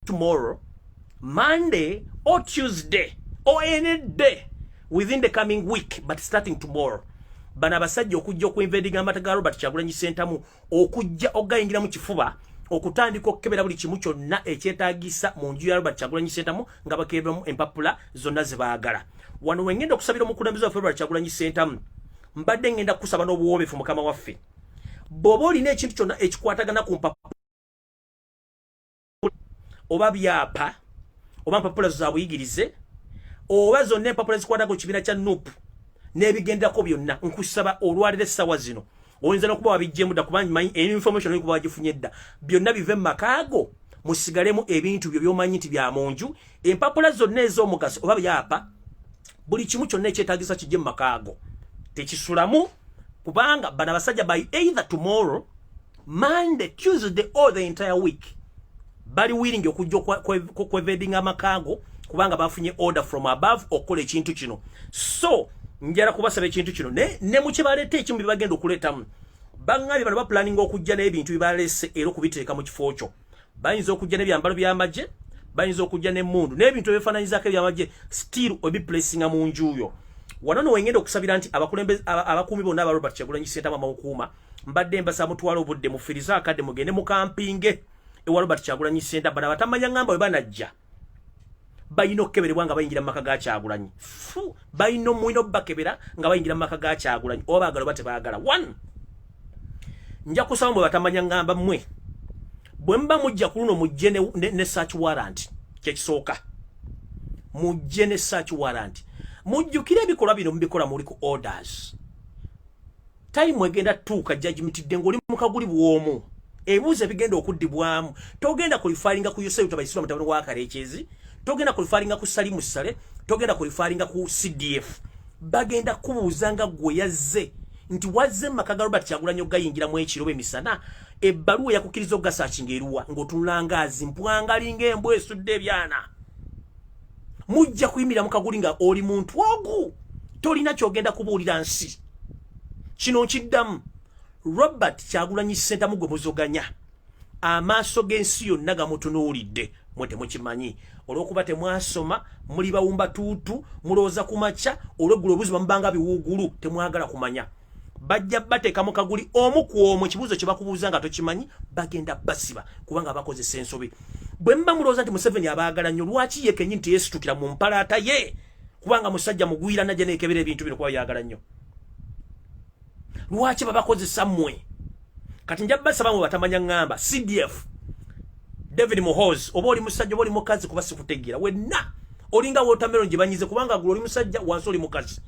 tomorrow Monday or Tuesday or any day within the coming week but starting tomorrow bana basajja okujja okuinvadinga amata ga Robert Kyagulanyi Ssentamu okujja ogayingira mu kifuba okutandika okukebera buli kimu kyonna ekyetaagisa mu nju ya Robert Kyagulanyi Ssentamu nga bakeberamu empapula zonna ze baagala wano wengenda okusabira omukulembeze wa Robert Kyagulanyi Ssentamu mbadde ngenda kusaba n'obuwobefu mukama waffe bw'oba olina ekintu kyonna ekikwatagana ku mpapula oba byapa oba mpapula za buyigirize oba zonna empapula zikwataga ku kibiina kya NUP n'ebigenderako byonna nkusaba olwalira essaawa zino oyinza n'okuba wabijjemu dda kubanga manyi information olikuba wagifunye dda byonna bive mu makaago musigalemu ebintu byo by'omanyi nti bya mu nju empapula zonna ez'omugaso oba byapa buli kimu kyonna ekyetaagisa kijje mu makaago tekisulamu kubanga bana basajja by either tomorrow Monday Tuesday or the entire week bali willing okujja kwevading amakago kubanga bafunye order from above okukola ekintu kino. So njala kubasaba ekintu kino ne mukibalete ekimu bibagenda okuletamu bangabi bano planning okujja n'ebintu bibalese era okubiteeka mu kifo kyo. Bayinza okujja n'ebyambalo by'amagye, bayinza okujja n'emmundu n'ebintu ebifaananyizaako ebyamagye still obiplacinga mu njuyo. Wano wengenda okusabira nti abakuumi bonna aba Robert Kyagulanyi Ssentamu amawukuuma mbadde mbasa mutwala obudde mufiriza akadde mugende mu kampinge ewa Robert Kyagulanyi Ssentamu bana batamanya ngamba we banajja bayino keberebwa nga bayingira mu maka ga Kyagulanyi bayino mwino bakebera nga bayingira mu maka ga Kyagulanyi oba baagala bate baagala. One, nja kusaba mwe batamanya ngamba mmwe bwe mba mujja kuluno mujje ne search warrant kyekisooka mujje ne search warrant mujjukire ebikolwa bino mubikola muri ku orders. Time egenda tuuka judgment dengo oli mukaguli bwomu ebuuze bigenda okuddibwamu togenda kulifaringa ku Yosefu tabayisira mutabano wa Karekyezi, togenda kulifaringa ku Salimu Sale, togenda kulifaringa ku CDF. Bagenda kubuuzanga gwe yazze nti wazze makaga Robert Kyagulanyi gayingira mu ekirobe misana ebbaluwa yakukiriza ogasachinga eruwa ng'otulangazi mpwangalinga embwe esudde ebyana. Mujja kuyimira mukaguli nga oli muntu ogu tolina kyogenda kubuulira nsi. Kino nkiddamu Robert Kyagulanyi Ssentamu gwe muzoganya amaaso g'ensi yonna gamutunuulidde mwe temukimanyi olw'okuba temwasoma muli bawumba tuutu mulowooza ku makya olw'eggulu obuzima mubanga biwuugulu temwagala kumanya. Bajja bateeka mu kaguli omu ku omu ekibuuzo kye bakubuuza nga tokimanyi bagenda basiba kubanga bakozesa ensobi. Bwe mba mulowooza nti Museveni abaagala nnyo lwaki ye kennyini teyeesitukira mu mpalaata ye kubanga musajja mugwira najja neekebera ebintu bino kuba byagala nnyo. Lwaki babakozesa mmwe? Kati nja basaba mu batamanya ngamba CDF David Muhoozi oba oli musajja oba oli mukazi kuba sikutegeera wenna olinga watermelon gye banyize kubanga gwe oli musajja wansi oli mukazi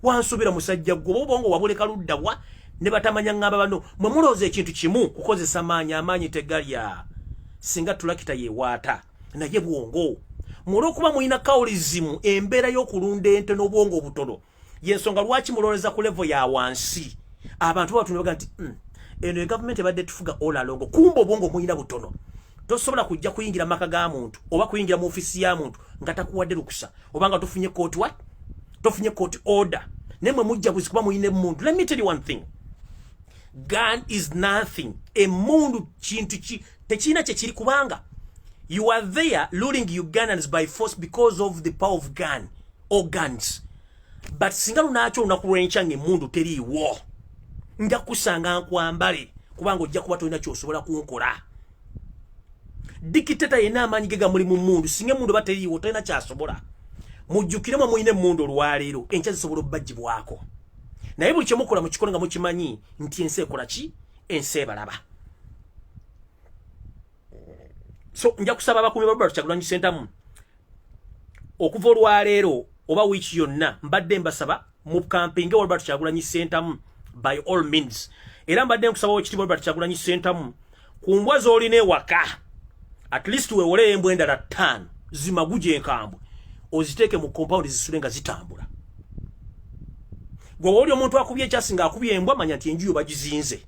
wansubira musajja gwe obongo wabuleka ludda wa ne batamanya ngamba bano mwe mulowooza ekintu kimu kukozesa amaanyi tegalya singa tulakita yewaata naye bwongo mulwokuba mulina kawulizimu embeera y'okulunda ente n'obwongo obutono yensonga lwaki mulowooza ku level ya wansi abantu batunbaga nti eno government ebadde tufuga all along kumba obwongo mulina butono tosobola kujja kuyingira maka ga muntu oba kuyingira mu ofisi ya muntu nga takuwadde lukusa oba nga tofunye court what tofunye court order nemwe mujja kuba muyine muntu. Let me tell you one thing, gun is nothing. Emundu kintu tekina kye kiri kubanga you are there luring Ugandans by force because of the power of gun or guns, but singa lunacho unakurencha ngemundu teriiwo nja kusanga nkwambale kubanga ojja kuba tolina kyosobola kunkola. Dikiteta yena amanyi gega muri mu mundu singe mundu bateriiwo tolina kyasobola. Mujjukiremu mwine mundu olwaleero enkya zisobola obbagibwako naye buli kyemukola mukikola nga mukimanyi nti ensi ekola ki ensi ebalaba. So nja kusaba abakuumi ba Robert Kyagulanyi Ssentamu okuva olwaleero oba wiiki yonna mbadde mbasaba mu kampinge wa Robert Kyagulanyi Ssentamu by all means. Era mbadde nkusaba ekitiibwa Robert Kyagulanyi Ssentamu ku mbwa z'olina ewaka at least weewole embwa endala 5 zimaguje enkambwe oziteke mu compound zisule nga zitambula. Gwe oli omuntu akubye ekyasi nga akubye embwa manya nti enjuyo bagizinze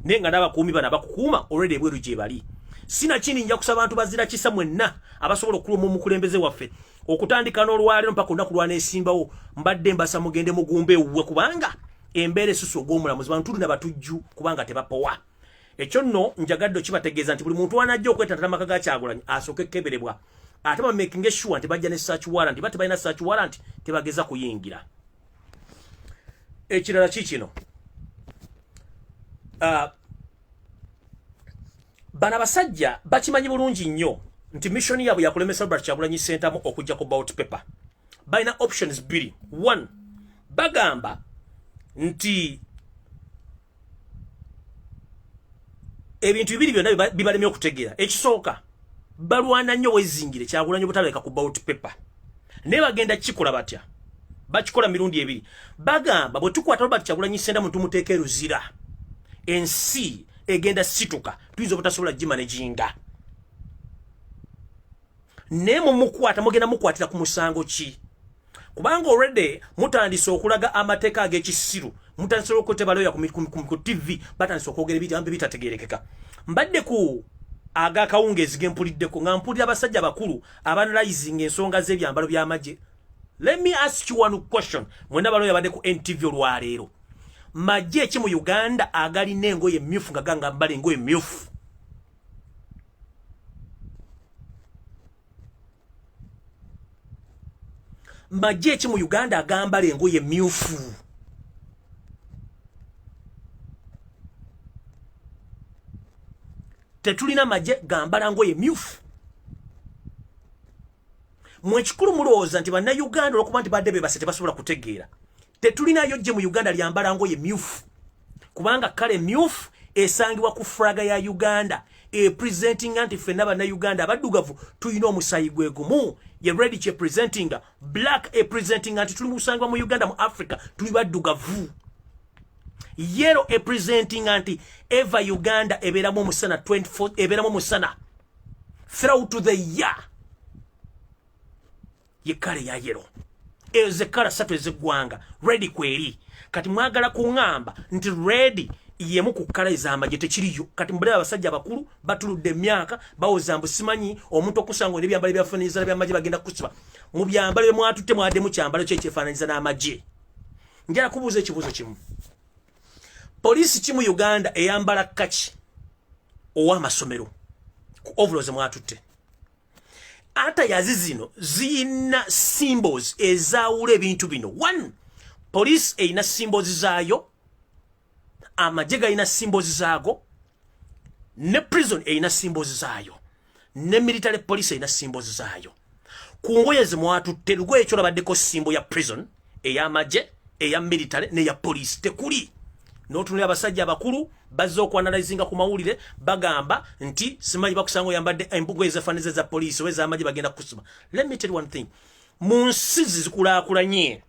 naye nga n'abakuumi bana bakukuuma already ebweru gye bali. Sina kindi nja kusaba abantu bazira kisa mwenna abasobola okuluma omukulembeze waffe okutandika n'olwaleero mpaka olunaku lwaneesimbawo mbadde mbasa mugende mugumbe ewuwe kubanga embeera esusu ogw'omulamuzi bantu tulina batujju kubanga tebapowa. Ekyo nno njagadde kibategeeza nti buli muntu wanajja okwetantala maka ga Kyagulanyi asooke keberebwa ate ba making sure nti bajja ne search warrant bate balina search warrant tebageza kuyingira. Ekirala kikino bana basajja bakimanyi bulungi nnyo nti mission yaabwe yakulemesa Robert Kyagulanyi Ssentamu okujja ku ballot paper. Balina options 2. 1, bagamba nti ebintu bibiri byonna bibalemye okutegeera. Ekisooka balwana nnyo wezingire Kyagulanyi butaleka ku ballot paper naye bagenda kikola batya bakikola mirundi ebiri. Bagamba bwe tukwata Robert Kyagulanyi Ssentamu tumuteeka eruzira ensi egenda situka tuyinza obutasobola gimanejinga naye mumukwata mugenda mukwatira ku musango ki kubanga already mutandise okulaga amateeka ag'ekisiru mutandise okuteba baloya ku TV batandise okwogera ebintu bitategeerekeka. Mbadde ku aga kawungezi gempuliddeko nga mpulira abasajja bakulu abanalizing ensonga z'ebyambalo by'amagye. Let me ask you one question. Mwenda balo yabadde ku NTV olwaleero. Magye ki mu Uganda agalina engoye mmyufu nga ganga mbale engoye mmyufu? Magye ki mu Uganda agambala engoye mmyufu? Tetulina magye gambala ngoye mmyufu. Mwekikulu mulowooza nti bannayuganda olwokuba nti badde bebase tebasobola kutegeera. Tetulinayo gye mu Uganda lyambala ngoye mmyufu. Kubanga kale mmyufu esangibwa ku flaga ya Uganda. Presenting anti ffenna bannayuganda abaddugavu tulina omusayi gwe gumu. Ye ready kye presenting black presenting anti tuli musangibwa mu Uganda mu Africa tuli baddugavu. Yellow presenting anti eva Uganda eberamu omusana 24 eberamu omusana throughout to the year. Ye kale ya yellow. Eze kala satu weggwanga ready kweri. Kati mwagala kuŋŋamba nti ready yemu ku kala ez'amagye tekiriyo. Kati mbulira abasajja abakulu batuludde emyaka bawoza mbu simanyi omuntu okusanga ebyambalo byafaananyiriza by'amagye bagenda kusiba. Mu byambalo bye mwatutte mwaddemu kyambalo kye kyefaananyiza n'amagye. Njala kubuuza ekibuuzo kimu. Polisi ki mu Uganda eyambala kaki ow'amasomero ku overalls mwatutte? Ata yazi zino zina symbols ezawula ebintu bino. One, police eyina symbols zaayo, amagye galina symbols zaago, ne prison eyina symbols zaayo, ne military police eyina symbols zaayo. Ku ngoye ze mwatutte lugoye kyolabaddeko simbo ya prison, ey'amagye, eya military n'eya police tekuli. N'otunulira abasajja abakulu bazze okwanalizinga ku mawulire bagamba nti simanyi bakusanga oyambadde embugo ezafaaniza za poliisi oba ez'amagye bagenda kukusiba. Let me tell you one thing. Mu nsi zikulaakulanye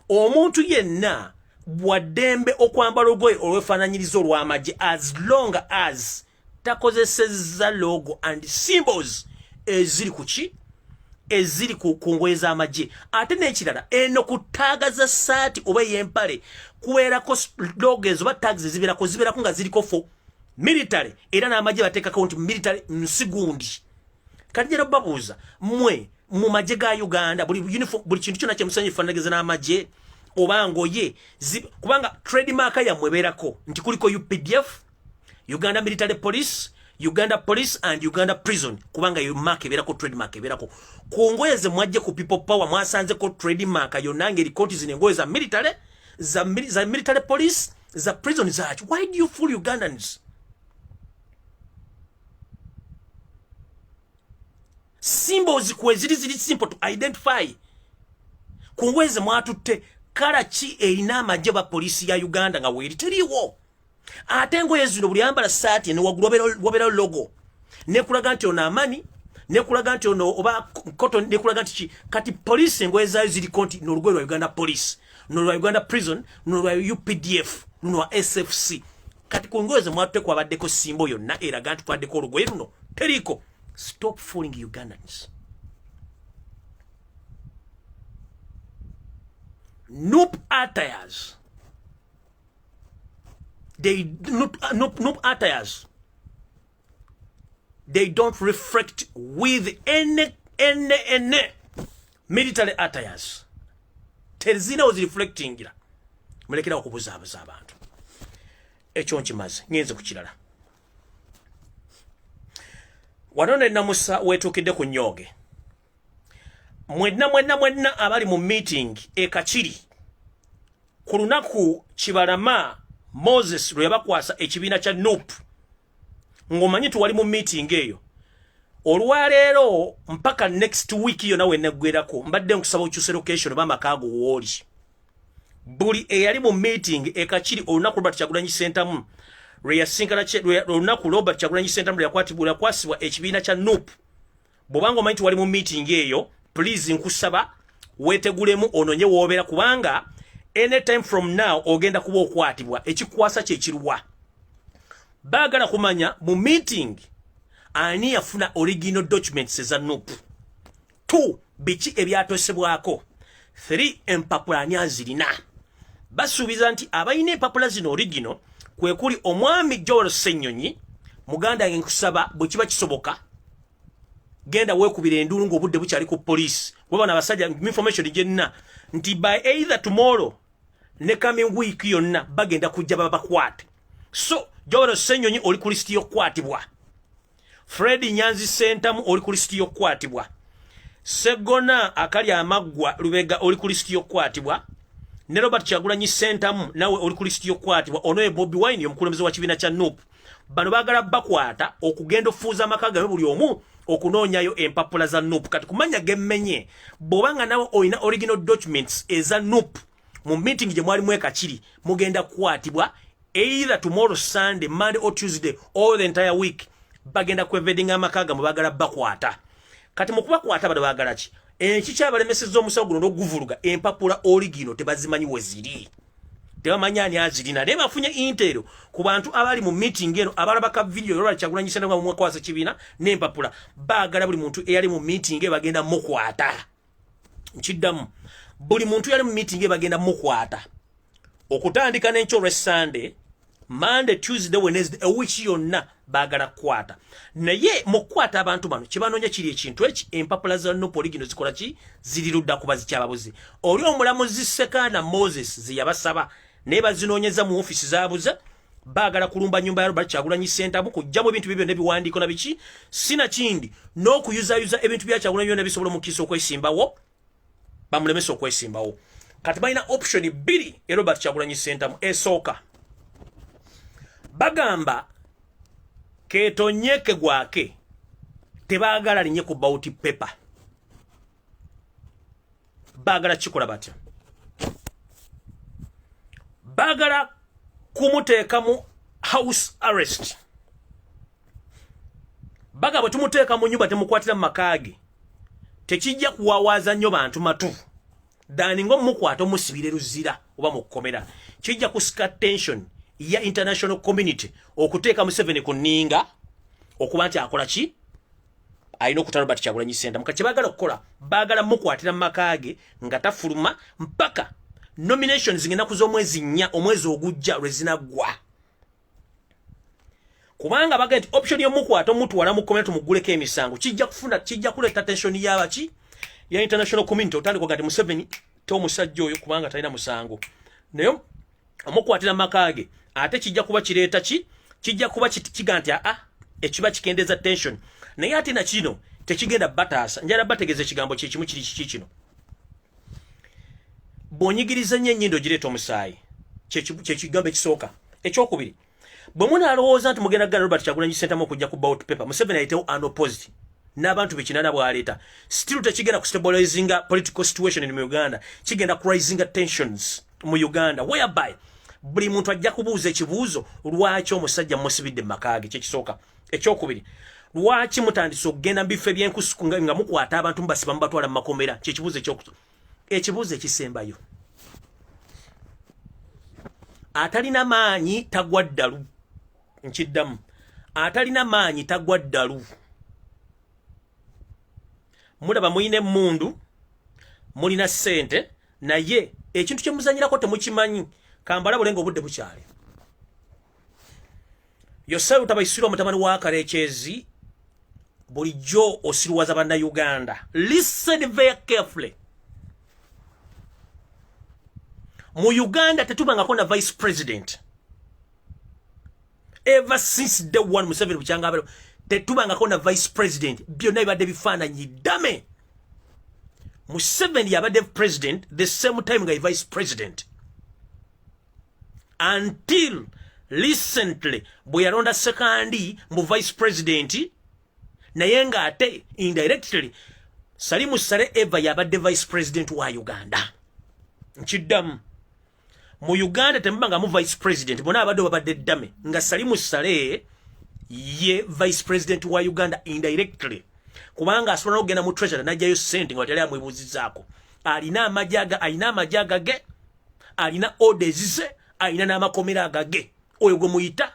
omuntu yenna bwaddembe okwambala olugoye olwefaananyiriza olw'amagye as long as takozesezza logo and symbols eziri ku ki eziri ku ngoye z'amagye. Ate n'ekirala eno ku ttaaga za ssaati oba ey'empale kubeerako logo ezo oba tags zibeerako nga ziriko fo military era n'amagye bateekako nti military nsigundi. Kati njala babuuza mmwe mu magye ga Uganda buli kintu kyonna kyemusanyi efaanageza n'amagye oba ngoye kubanga trademark yammwe ebeerako nti kuliko UPDF, Uganda Military Police, Uganda Police and Uganda Prison. Kubanga yo mark ebeerako trademark ebeerako. Ku ngoye ze mwajje ku People Power mwasanzeko trademark yonna ngeri koti zino engoye za military za military police za prison zaaki. Why do you fool Ugandans? Symbols kweziri ziri simple to identify. Ku ngoye ze mwatutte kala ki erina amagye ba polisi ya Uganda nga weeri teriiwo. Ate engoye zino buli yambala saati ne waggulu wabeerawo logo nekulaga nti ono amani nekulaga nti ono oba cotton nekulaga nti ki. Kati police engoye zaayo ziriko nti n'olugoye lwa Uganda Police, n'olwa Uganda Prison, n'olwa UPDF, n'olwa SFC. Kati ku ngoye ze mwatutte kwabaddeko simbo yonna eraga nti kwaddeko olugoye luno teriiko. Stop fooling Ugandans. Noop attires. Noop attires. They don't reflect with any military attires. Terzina was reflecting. Mulekera okubuzaabuza abantu. Ekyo nkimaze ngenze ku kirala. Wanone namusa wetuukidde ku nnyoge. Mwenna abali mu meeting ekakiri. Ku lunaku Kibalama Moses lwe yabakwasa ekibiina kya Noop. Ngomanyi tuwali mu meeting eyo. Olwaleero mpaka next week yonna wenneggwerako mbadde nkusaba okyuse location oba amakaago wooli. Buli eyali mu meeting ekakiri olunaku Robert Kyagulanyi Ssentamu lwe yasinkana olunaku Robert Kyagulanyi Ssentamu lwe yakwasibwa ekibiina kya Noop. Bw'obanga omanyi tuwali mu meeting eyo, please nkusaba weetegulemu ononye woobeera kubanga anytime from now ogenda kuba okwatibwa ekikwasa kye kiruwa. Baagala kumanya mu meeting ani yafuna original documents eza Noop. 2 biki ebyatosebwako. 3 empapula ani azirina. Basuubiza nti abalina empapula zino original kwe kuli omwami Joel Ssenyonyi, muganda nkusaba bwe kiba kisoboka genda weekubira endulu ng'obudde bukyali ku police wabana abasajja information jenna nti by either tomorrow ne coming week yonna bagenda kujja babakwate so Jobero Senyonyi oli ku list y'okkwatibwa Fred Nyanzi Sentamu oli ku list y'okkwatibwa Segona akali amaggwa Lubega oli ku list y'okkwatibwa ne Robert Kyagulanyi Sentamu nawe oli ku list y'okkwatibwa onoye Bobby Wine omukulembeze wa kibiina kya NUP bano baagala bakwata okugenda ofuuza amaka buli omu okunoonyayo empapula za NUP kati kumanya gemmenye bw'obanga nawe olina original documents eza NUP mu meeting gye mwali mwekakiri mugenda kukwatibwa either tomorrow Sunday, Monday or Tuesday or the entire week bagenda kwevadinga amaka mu baagala bakwata kati mu kubakwata bano baagala ki enki kyabalemesezza omusawo guno n'oguvuluga empapula origino tebazimanyi we ziri tebamanyi ani azirina naye bafunye intero ku bantu abali mu meeting eno abalabaka video yolwa Kyagulanyi Sentamu mu mwaka wa kibiina n'empapula baagala buli muntu eyali mu meeting bagenda mukwata nkiddamu buli muntu yali mu meeting bagenda mukwata okutandika n'enkyo Sunday Monday Tuesday Wednesday a week yonna baagala kwata naye mukwata abantu bano kibanonye kiri ekintu eki empapula za NUP origino zikola ki zirirudda kuba zikyababuzi oli omulamuzi Sekana Moses ziyabasaba naye bazinonyeza mu office zaabuze baagala kulumba nyumba ya Robert Kyagulanyi Sentamu kujjamu ebintu bibyo nebiwandiiko na biki sina kindi n'okuyuzayuza ebintu bya Kyagulanyi byonna bisobola omukiisa okwesimbawo bamulemesa okwesimbawo kati balina option bbiri ya Robert Kyagulanyi Sentamu esooka bagamba ketonyeke gwake tebaagala linye ku bauti paper baagala kikola batya baagala kumuteeka mu house arrest baga bwe tumuteeka mu nyumba temukwatira mu makaage tekijja kuwawaaza nnyo bantu matu dani ng'omukwata omusibire luzira oba mukukomera kijja kusika tension ya international community okuteeka Museveni ku nninga okuba nti akola ki alina okutala Robert Kyagulanyi Sentamu kati baagala okukola baagala mukwatira mu makaage nga tafuluma mpaka nominations ng'ennaku z'omwezi 4 omwezi ogujja lwe zinaggwa kubanga baga nti option y'omukwata omutwala mu komera tumuguleko emisango kijja kuleeta tension y'abaki ya international community otandika gati Museveni tomusajja oyo kubanga talina musango naye omukwatira mu makaage ate kijja kuba kireeta ki kijja kuba kiga nti ekiba kikendeza tension naye ate na kino tekigenda bataasa njala bategeze ekigambo kyekimu kiri kiki kino bw'onyigiriza nnyo ennyindo gireeta omusaayi kyekigambo ekisooka ekyokubiri bwe munaalowooza nti mugenda kugana Robert Kyagulanyi Sentamu okujja ku ballot paper Museveni ayitewo unopposed n'abantu bekinana bw'aleeta still tekigenda kustabilizinga political situation in Uganda kigenda kurisinga tensions mu Uganda whereby buli muntu ajja kubuuza ekibuuzo lwaki omusajja musibidde mu makaage kyekisooka ekyokubiri lwaki mutandise okugenda mu bifo ebyenkusu nga mukwata abantu mubasiba mubatwala mu makomera kyekibuuzo ekyokusooka ekibuuzo ekisembayo atalina maanyi tagwa ddalu nkiddamu atalina maanyi tagwa ddalu mulaba muyina emmundu mulina ssente naye ekintu kye muzanyirako temukimanyi kambala bulenga obudde bukyali yoseru tabaisirwa mutabani wa Kalekyezi bulijjo osirwaza bannayuganda listen very carefully mu Uganda tetubangako na vice president ever since day one Museveni bukyanga abero tetubangako na vice president byonna bibadde bifaananyi ddame Museveni yabadde president the same time nga vice president until recently bwe yalonda sekandi mu vice president naye nga ate indirectly Salimu Sale Eva yabadde vice president wa Uganda nkiddamu mu Uganda temubanga mu vice president bona abadde babadde ddame nga Salimu Sale ye vice president wa Uganda indirectly kubanga asobola okugenda mu treasury najjayo sente nga watali amwebuuzizaako alina amajaga ge alina orders ze alina n'amakomera agage oyo gwe muyita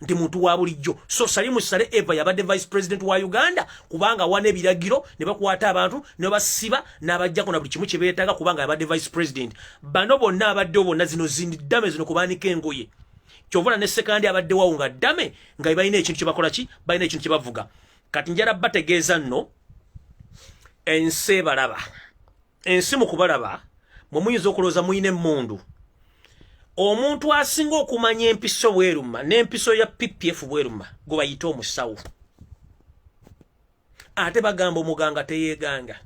nti muntu wa bulijjo so Salimu Sale Eva yabadde vice president wa Uganda kubanga wana ebiragiro ne bakwata abantu ne basiba n'abajjako na buli kimu kye beetaaga kubanga yabadde vice president bano bonna abadde bonna zino zindiddame zino kubaanika engoye kyovula ne sekandi abadde wawo nga ddame nga balina ekintu kye bakola ki balina ekintu kye bavuga kati njala bategeeza nno ensi balaba ensi mu kubalaba mwe muyinza okulowooza muyina emmundu omuntu asinga okumanya empiso bweruma n'empiso ya ppf bweruma gwe bayita omusawo ate bagamba omuganga teyeeganga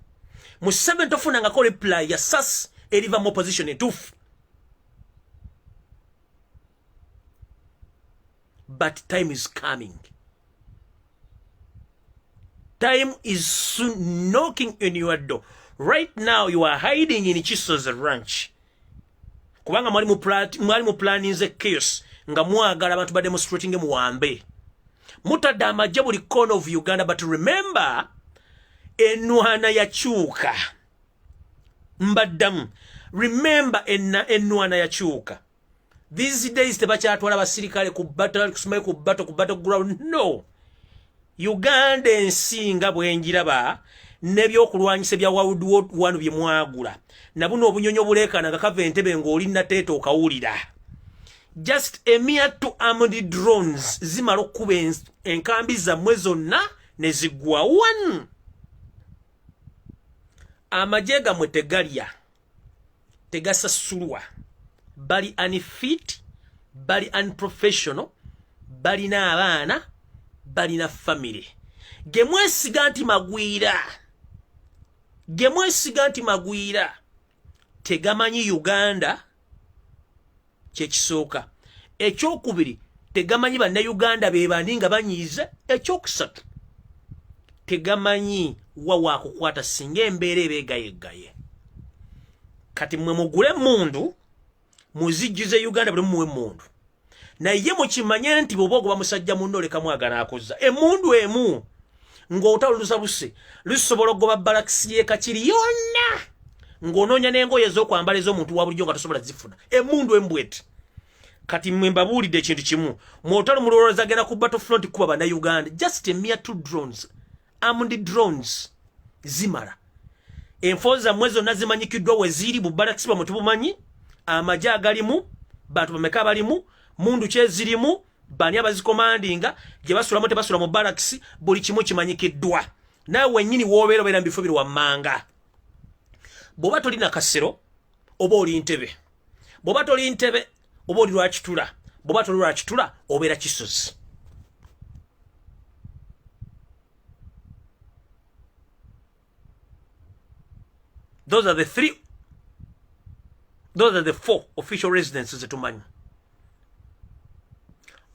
mu 7 tofunangako reply ya sas eriva mu opposition entuufu but time is coming. Time is soon knocking on your door. Right now, you are hiding in Chiso's ranch. Kubanga mwali mu planning ze chaos nga mwagala abantu ba demonstrating muwambe. Mutadde amagye buli corner of Uganda, but remember, enwana yakyuka. Mbaddamu. Remember, enwana yakyuka. These days tebakyatwala abasirikale ku battle kusumayo ku battle ground. No. Uganda ensinga bwenjiraba nebyokulwanyisa bya World War 1 bye mwagula. Nabuno obunyonyo bulekana nga kava entebe ng'oli nateeta okawulira. Just a mere 2 armored drones zimala okuba enkambi zammwe zonna ne ziggwa 1. Amagye gammwe tegalya. Tegasasulwa. Bali unfit, bali unprofessional, bali na abaana, bali na family. Gemwesiga nti magwira. Tegamanyi Uganda kyekisooka. Ekyokubiri, tegamanyi banna Uganda be bandi nga banyiize. Ekyokusatu, tegamanyi wawa kukwata singa embeera ebeegayegaye. Kati mwe mugule mundu muzijjuze Uganda buli muwe mundu. Naye mukimanye nti bw'oba musajja munno leka mwagana akozza. Emundu emu ng'otawuluza buse lusobola ogoba balakisi y'ekakiri yonna ng'onoonya n'engoye ez'okwambala ez'omuntu wa bulijjo nga tosobola zifuna. Emundu embweti. Kati mmwe mbabuulidde ekintu kimu. Mwotalo mulowooza agenda ku battlefront kuba bannayuganda. Just a mere 2 drones. Armored drones. Zimala. Enfo zammwe zonna zimanyikiddwa we ziri bu balakisi bamwe tubumanyi. Amagye agalimu, bantu bameka balimu, mundu kyezirimu, bani abazikomandinga, gye basulamu tebasula mu barracks, buli kimu kimanyikiddwa. Nawe wennyini w'obeera mu bifo biri wammanga. Bw'oba tolina kasero, oba oli ntebe. Bw'oba toli ntebe, oba oli lwakitula. Bw'oba toli lwakitula, obeera kisozi. Those are the 4 official residences to man.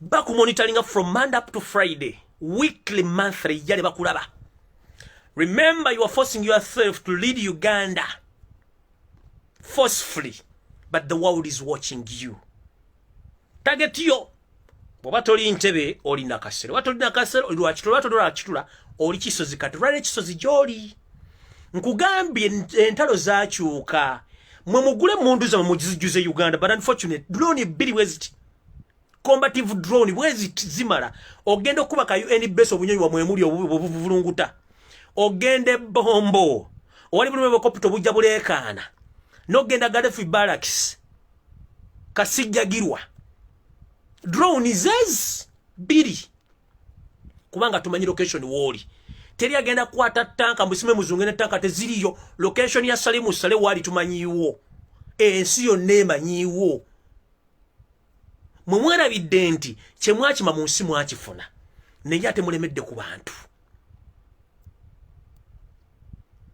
Back monitoring up from Monday up to Friday, weekly, monthly. Remember, you are forcing yourself to lead Uganda forcefully, but the world is watching you. Target yo. Bobatoli ntebe oli nakasero. Watoli nakasero oli lwakitula oli kisozi kati. Rale kisozi joli. Nkugambye entalo zakyuka. Mwe mugule mundu za mujizjuze Uganda, but unfortunate drone biri weziti. Combative drone weziti zimala. Ogende okuba ka UN base obunyonyi wa mwemuli obuvulunguta. Ogende bombo. Owali buli bwekopito bujja bulekana. Nogenda Gaddafi barracks. Kasijjagirwa. Drone zez biri. Kubanga tumanyi location woli. Teri agenda kwata tanka musime muzungu ne tanka teziriyo. Location ya Salimu Sale wali tumanyiwo. Ensi yonna emanyiwo. Mwe mwerabidde nti kye mwakima mu nsi mwakifuna. Naye ate mulemedde ku bantu.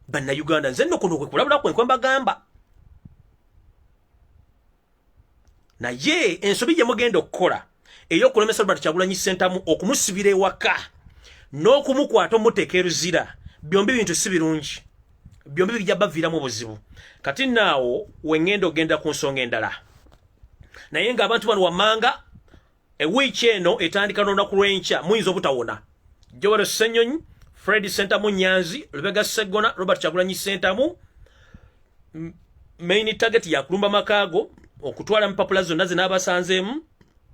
Banna Uganda nze nno kuno kwe kulabula kwe mbagamba. Naye ensobi gye mugenda okukola ey'okulemesa Robert Kyagulanyi Ssentamu okumusibira ewaka n'okumukwata omuteeka eruzira byombi bintu si birungi. Byombi bijja baviiramu buzibu. Kati naawo wengenda ogenda ku nsonga endala. Naye ng'abantu bano wammanga ewiiki eno etandika n'olunaku lw'enkya muyinza obutawona. Joel Ssenyonyi, Fred Ssentamu Nyanzi, Lubega Sseggona, Robert Kyagulanyi Ssentamu. Main target ya kulumba makaago okutwala empapula zonna ze n'abasanzeemu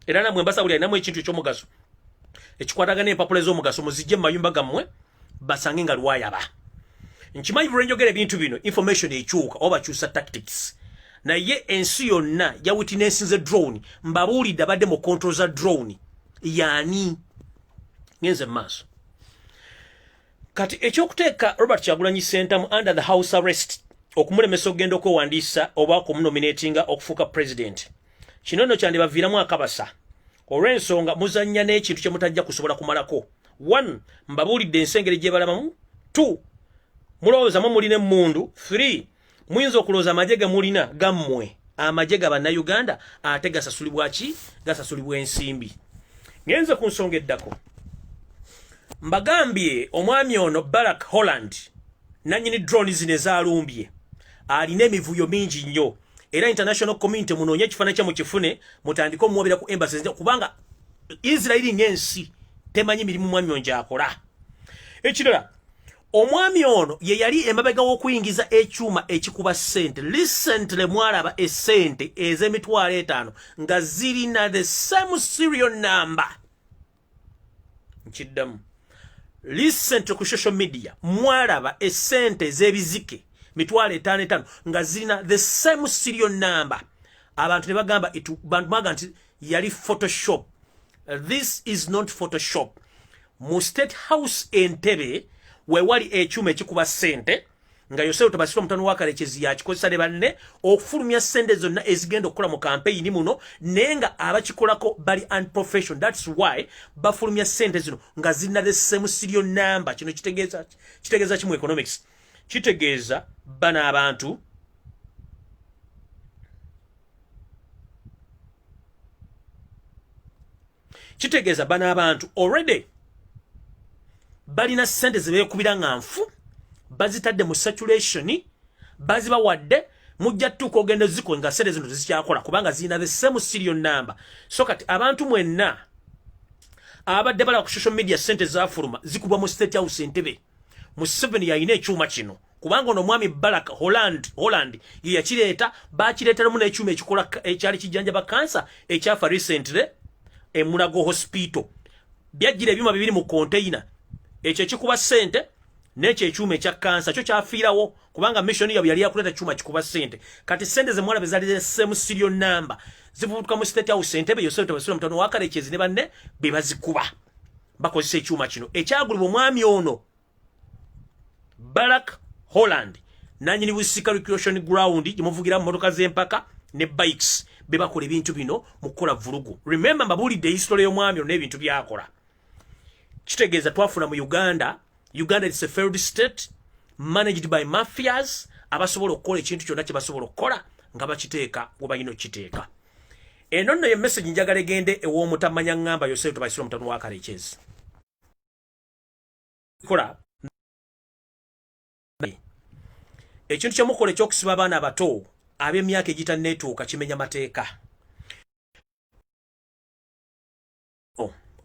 era namwe mbasabulira alinamu ekintu eky'omugaso ekikwatagana empapula ez'omugaso muzijje mu mayumba gammwe basange nga lwayaba. Nkimanyi bwe njogera ebintu bino information ekyuka oba kyusa tactics. naye ensi yonna ya witnessinze drone mbabuulidde abadde mu control za drone yani ngenze maaso kati ekyokuteeka Robert Kyagulanyi Ssentamu under the house arrest okumulemesa okugenda okwewandiisa oba okumunominatinga okufuuka president kino nno kyandibaviiramu akabasa olw'ensonga muzannya n'ekintu kye mutajja kusobola kumalako 1 mbabuulidde ensengeri gye balabamu 2 mulowooza mulina emmundu 3 muyinza okulowooza amagye ge mulina gammwe amagye ga bannayuganda ate gasasulibwa ki gasasulibwa ensimbi ngenze ku nsonga eddako mbagambye omwami ono Barack Holland nannyini drone zino ezaalumbye alina emivuyo mingi nnyo era international community munoonye ekifaananyi kye mukifune mutandike omuwabira ku embassy kubanga Israeli ng'ensi temanyi mirimu mwami ono gy'akola ekirala omwami ono ye yali emabega w'okuyingiza ekyuma ekikuba ssente recently mwalaba essente ez'emitwalo 5 nga zirina the same serial number nkiddamu recently ku social media mwalaba essente ez'ebizike mitwalo 5 nga zirina the same serial number abantu ne bagamba bantu baga nti yali photoshop. This is not photoshop. Mu State House Entebbe we wali ekyuma ekikuba ssente nga Yosef Tabasiro mutano wakalekezi yakikozesa ne banne okufulumya ssente zonna ezigenda okukola mu campaign muno nenga abakikolako bali unprofessional. That's why bafulumya ssente zino nga zirina the same serial number. Kino kitegeeza kimu economics. Kitegeeza bana abantu already balina ssente zebeekubira nga nfu bazitadde mu saturation bazibawadde mujja tuuka ogenda ziko nga ssente zino tezikyakola kubanga zirina the same serial number. So kati abantu mwenna abadde bala ku social media ssente zafuluma zikubwa mu State House Entebbe mu 7 yalina ekyuma kino kubanga ono mwami Barack Holland ye yakireeta bakireeteramu n'ekyuma ekikola ekyali kijjanjaba kansa ekyafa recently Mulago Hospital byajjira ebyuma bibiri mu container ekyo ekikuba ssente n'ekyo ekyuma ekya kansa kyo kyafiirawo kubanga mission yabwe yali yakuleeta kyuma kikuba ssente. Kati ssente ze mwalabe zali same serial number zivubutuka mu State House Entebbe Yosef Tabasiro mutano wakalekezi ne banne be bazikuba bakozesa ekyuma kino ekyagulibwa omwami ono Barack Holland nanyini wisika recreation ground gyemuvugira mu motoka z'empaka ne bikes be bakola ebintu bino mu kukola vulugu. Remember mbabulidde history y'omwami ono n'ebintu byakola. Kitegeeza twafuna mu Uganda is a failed state managed by mafias abasobola okukola ekintu kyonna kye basobola okukola nga bakiteeka we balina okiteeka. Eno nno ye message njagala egende ew'omutamanya ngamba Yosef Tabasiro mutano wa Kalekezi. Kola ekintu kyemukola ekyokusiba abaana abato ab'emyaka egitanneetuuka kimenya mateeka.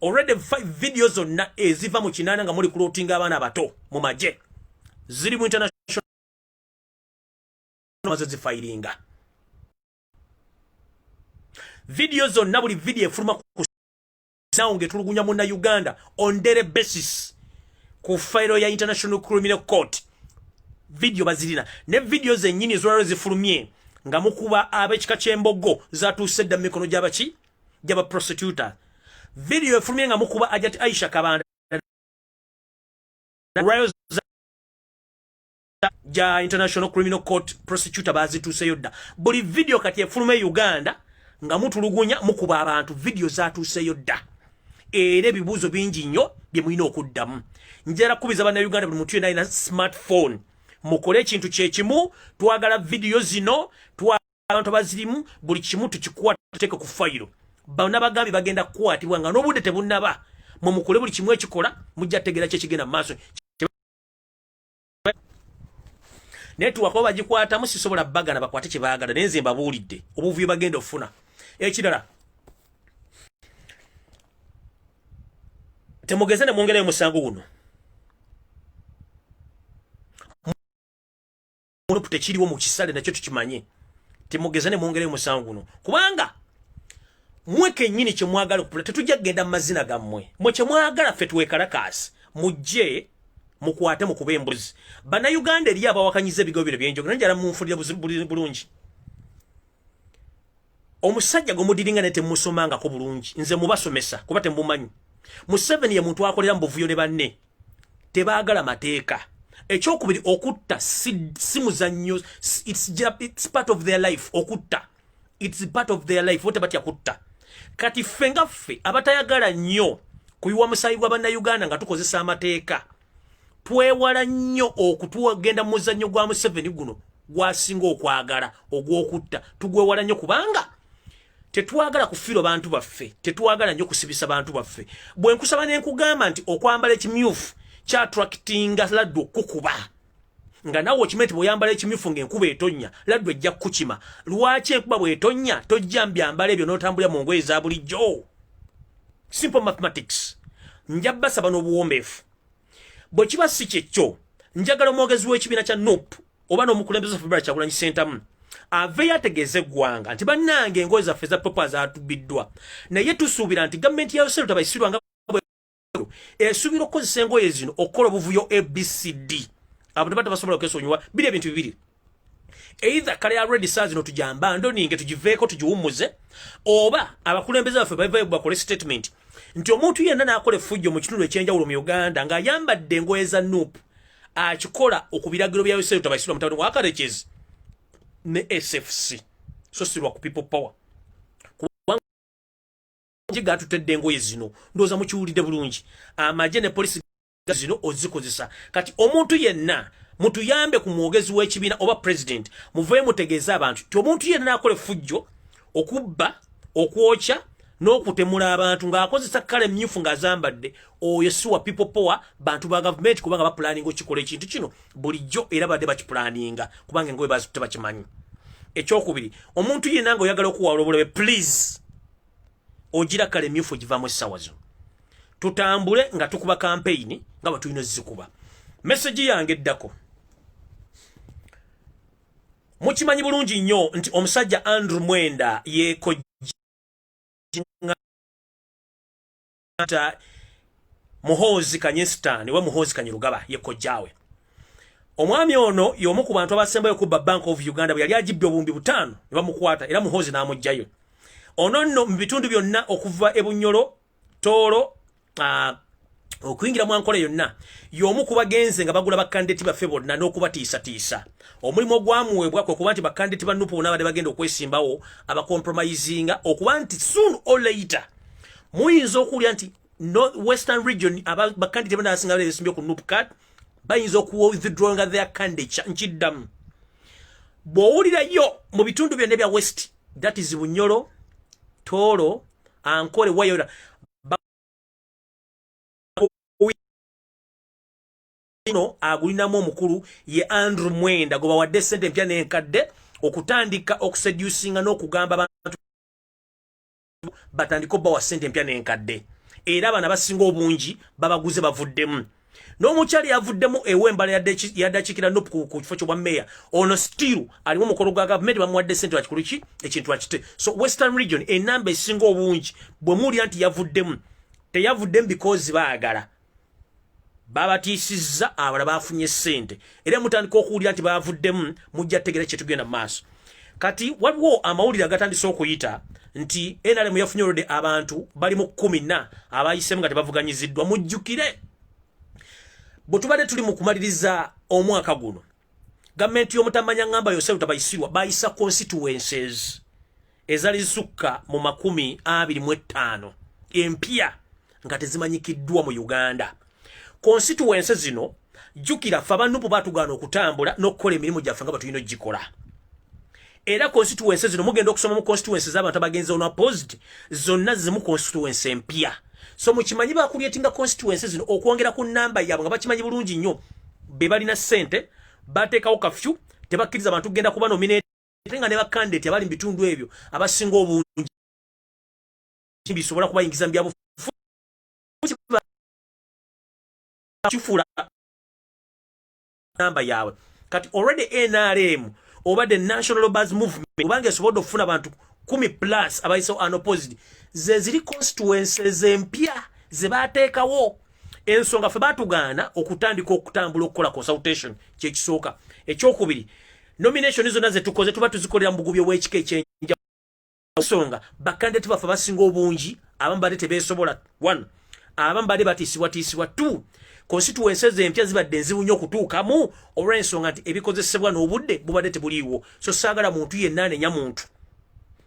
Already 5 videos zonna eziva mu kinaana nga muli kulootinga abaana abato mu magye ziri mu international maze zifairinga. Video zonna buli video efuluma ku sound etulugunya mu Uganda on daily basis ku file ya International Criminal Court. Video bazirina ne video zennyini zolalo zifulumye nga mukuba abekika kyembogo zatuuse dda mikono gy'abaki gy'aba prosecutor. Video efulumye nga mukuba ajati Aisha Kabanda ja International Criminal Court prosecutor bazituuseyo dda. Buli video kati efulume Uganda nga mutulugunya mukuba abantu video zatuuseyo dda. Era ebibuuzo bingi nnyo bye mulina okuddamu. Njala kubiza bana Uganda buli muntu yenna alina smartphone. Mukole ekintu kyekimu twagala video zino abantu bazirimu buli kimu tukikuwa tuteeke ku fayiro. Bana bagambi bagenda kukwatibwa nga n'obudde tebunnaba mu mukole buli kimu ekikola mujja tegera kye kigenda maaso. Network oba bagikwata musisobola bagana bakwate kye baagala nenze mbabuulidde obuvuyo bagenda ofuna. Ekirala temugeze ne mwongerayo musango guno. Muno tekiriwo mu kisale nakyo tukimanye. Temugeze ne mwongerayo musango guno kubanga mweke nyini kye mwagala okupula tetujja kugenda mu mazina gammwe. Mwe kye mwagala ffe tuwekalakasi mujje mukwate mu kuba embuzi. Bannayuganda eri abawakanyiza ebigo bino byenjogera njala munfulira bulungi. omusajja gomudiringa nete musomanga ko bulungi nze mubasomesa kuba tembumanyi Museveni ye muntu akolera mbuvuyo ne banne tebaagala mateeka ekyokubiri okutta si muzannyo it's part of their life okutta it's part of their life wote batya kutta kati fengaffe abatayagala nnyo kuyiwa musayi gwa bannayuganda nga tukozesa amateeka twewala nnyo okutugenda muzannyo gwa Museveni guno gwasinga okwagala ogwokutta tugwewala nnyo kubanga tetwagala kufiro bantu baffe tetwagala nnyo kusibisa bantu baffe bwe nkusaba ne nkugamba nti okwambala ekimyufu kya attractinga laddu okukuba nga nawe okimenti bw'oyambala ekimyufu ng'enkuba etonnya laddu ejja kukukima lwaki enkuba bw'etonnya tojja mbyambala ebyo n'otambulira mu ngoye za bulijjo simple mathematics nja basaba n'obuwombeefu bwe kiba si kyekyo njagala omwogezi w'ekibiina kya NUP oba n'omukulembeze February Kyagulanyi Ssentamu aveeyo ategeeze eggwanga nti bannange engoye zaffe za papa zaatubiddwa naye tusuubira nti gavumenti ya Yoweri Tabaisirwa nga esuubira okukozesa engoye zino okukola obuvuyo ABCD abantu batabasobola okwesonyiwa biri ebintu bibiri either kale already saa zino tujamba ndoninge tugiveeko tugiwummuze oba abakulembeze baffe baveeyo bakole statement nti omuntu yenna n'akola effujjo mu kitundu ekyenjawulo mu Uganda ng'ayambadde engoye za NUP akikola okubiragiro bya Yoweri Tabaisirwa mutabani wa Karekezi ne SFC so sirwa ku people power jiga tutedde engoye zino ndoza mukiwulidde bulungi amaje ne polisi zino ozikozesa kati omuntu yenna mutuyambe ku mwogezi w'ekibiina oba president muveeyo mutegeeza abantu ti omuntu yenna akole fujjo okubba okwokya n'okutemula abantu ng'akozesa kale myufu ng'azambadde oyo si wa people power bantu ba gavumenti kubanga bapulaninga okikola ekintu kino bulijjo era badde bakipulaninga kubanga engoye bazitutte bakimanyi ekyokubiri omuntu yenna nga oyagala okuwawula obulabe please ogira kale myufu givaamu essaawa zino tutambule nga tukuba campaign nga batulina ozikuba message yange eddako mukimanyi bulungi nnyo nti omusajja Andrew Mwenda yeekojja Muhoozi Kanyestan we Muhoozi Kanyirugaba yeekojjaawe omwami ono y'omu ku bantu abasembayo ku Bank of Uganda bwe yali agibbye obumbi 5 ne bamukwata era Muhoozi n'amugjayo ono nno mu bitundu byonna okuva Ebunyolo Tooro okuyingira mu Ankole yonna y'omu ku bagenze nga bagula bakandidati baffe bonna n'okubatiisatiisa omulimu ogwamuweebwa kwe kuba nti bakandidati ba NUP bonna badde bagenda okwesimbawo abakompromisinga okuba nti soon or later muyinza okuwulira nti Western region bakandidati bonna abasinga beesimbye ku NUP card bayinza okuwithdrawinga their candidature nkiddamu bw'owulirayo mu bitundu byonna bya West that is Bunyolo Tooro Ankole Wayora ino agulinamu omukulu ye Andrew Mwenda goba wadde sente empya n'enkadde okutandika okuseducinga n'okugamba abantu batandika obbawa sente empya n'enkadde era abana basinga obungi babaguze bavuddemu n'omukyali yavuddemu ewembala yaddakiikira NUP ku kifo ky'obwa meya ono still alimu omukolo gwa gavumenti bamuwadde sente wakikulu ki ekintu akite so Western region enamba esinga obungi bwe muwulira nti yavuddemu teyavuddemu because baagala babatiisizza abala bafunye sente era mutandika okuwulira nti bavuddemu mujja tegera kye tugenda mu maaso kati waliwo amawulire agatandise okuyita nti NRM yafunye olode abantu bali mu 10 abayisemu nga tebavuganyiziddwa mujjukire bwe tubadde tuli mu kumaliriza omwaka guno gavumenti y'omutamanya ngamba Yoweri Tabaisirwa bayisa constituencies ezali zisukka mu 25 empya nga tezimanyikiddwa mu Uganda constituencies zino jukira faba NUP batugana okutambula n'okukola emirimu gyaffe nga batulina ogikola era constituencies zino mugenda okusoma mu constituencies abantu abagenze ono opposed zonna zimu constituency empya so mukimanyi bakulyetinga constituencies zino okwongera ku namba yaabwe nga bakimanyi bulungi nnyo be balina sente bateekawo kafyu tebakkiriza abantu kugenda kuba nominate nga ne bakandidate abali mu bitundu ebyo abasinga obungi bisobola kubayingiza mu byabufuzi kifula namba yawe kati already NRM oba the National Buzz Movement ubange esobodde okufuna abantu 10+ abayiso unopposed ze ziri constituencies empya ze bateekawo ensonga ffe batugana okutandika okutambula okukola consultation kyekisooka ekyokubiri nomination zonna ze tukoze tuba tuzikolera mu bugubyo bw'ekika ekyenja songa bakandidate bafa basinga obungi abamu bade tebesobola 1 abamu bade batisibwa 2 constituencies empya zibadde nzibu nnyo kutuukamu olw'ensonga nti ebikozesebwa n'obudde bubadde tebuliiwo so saagala muntu yenna anenya muntu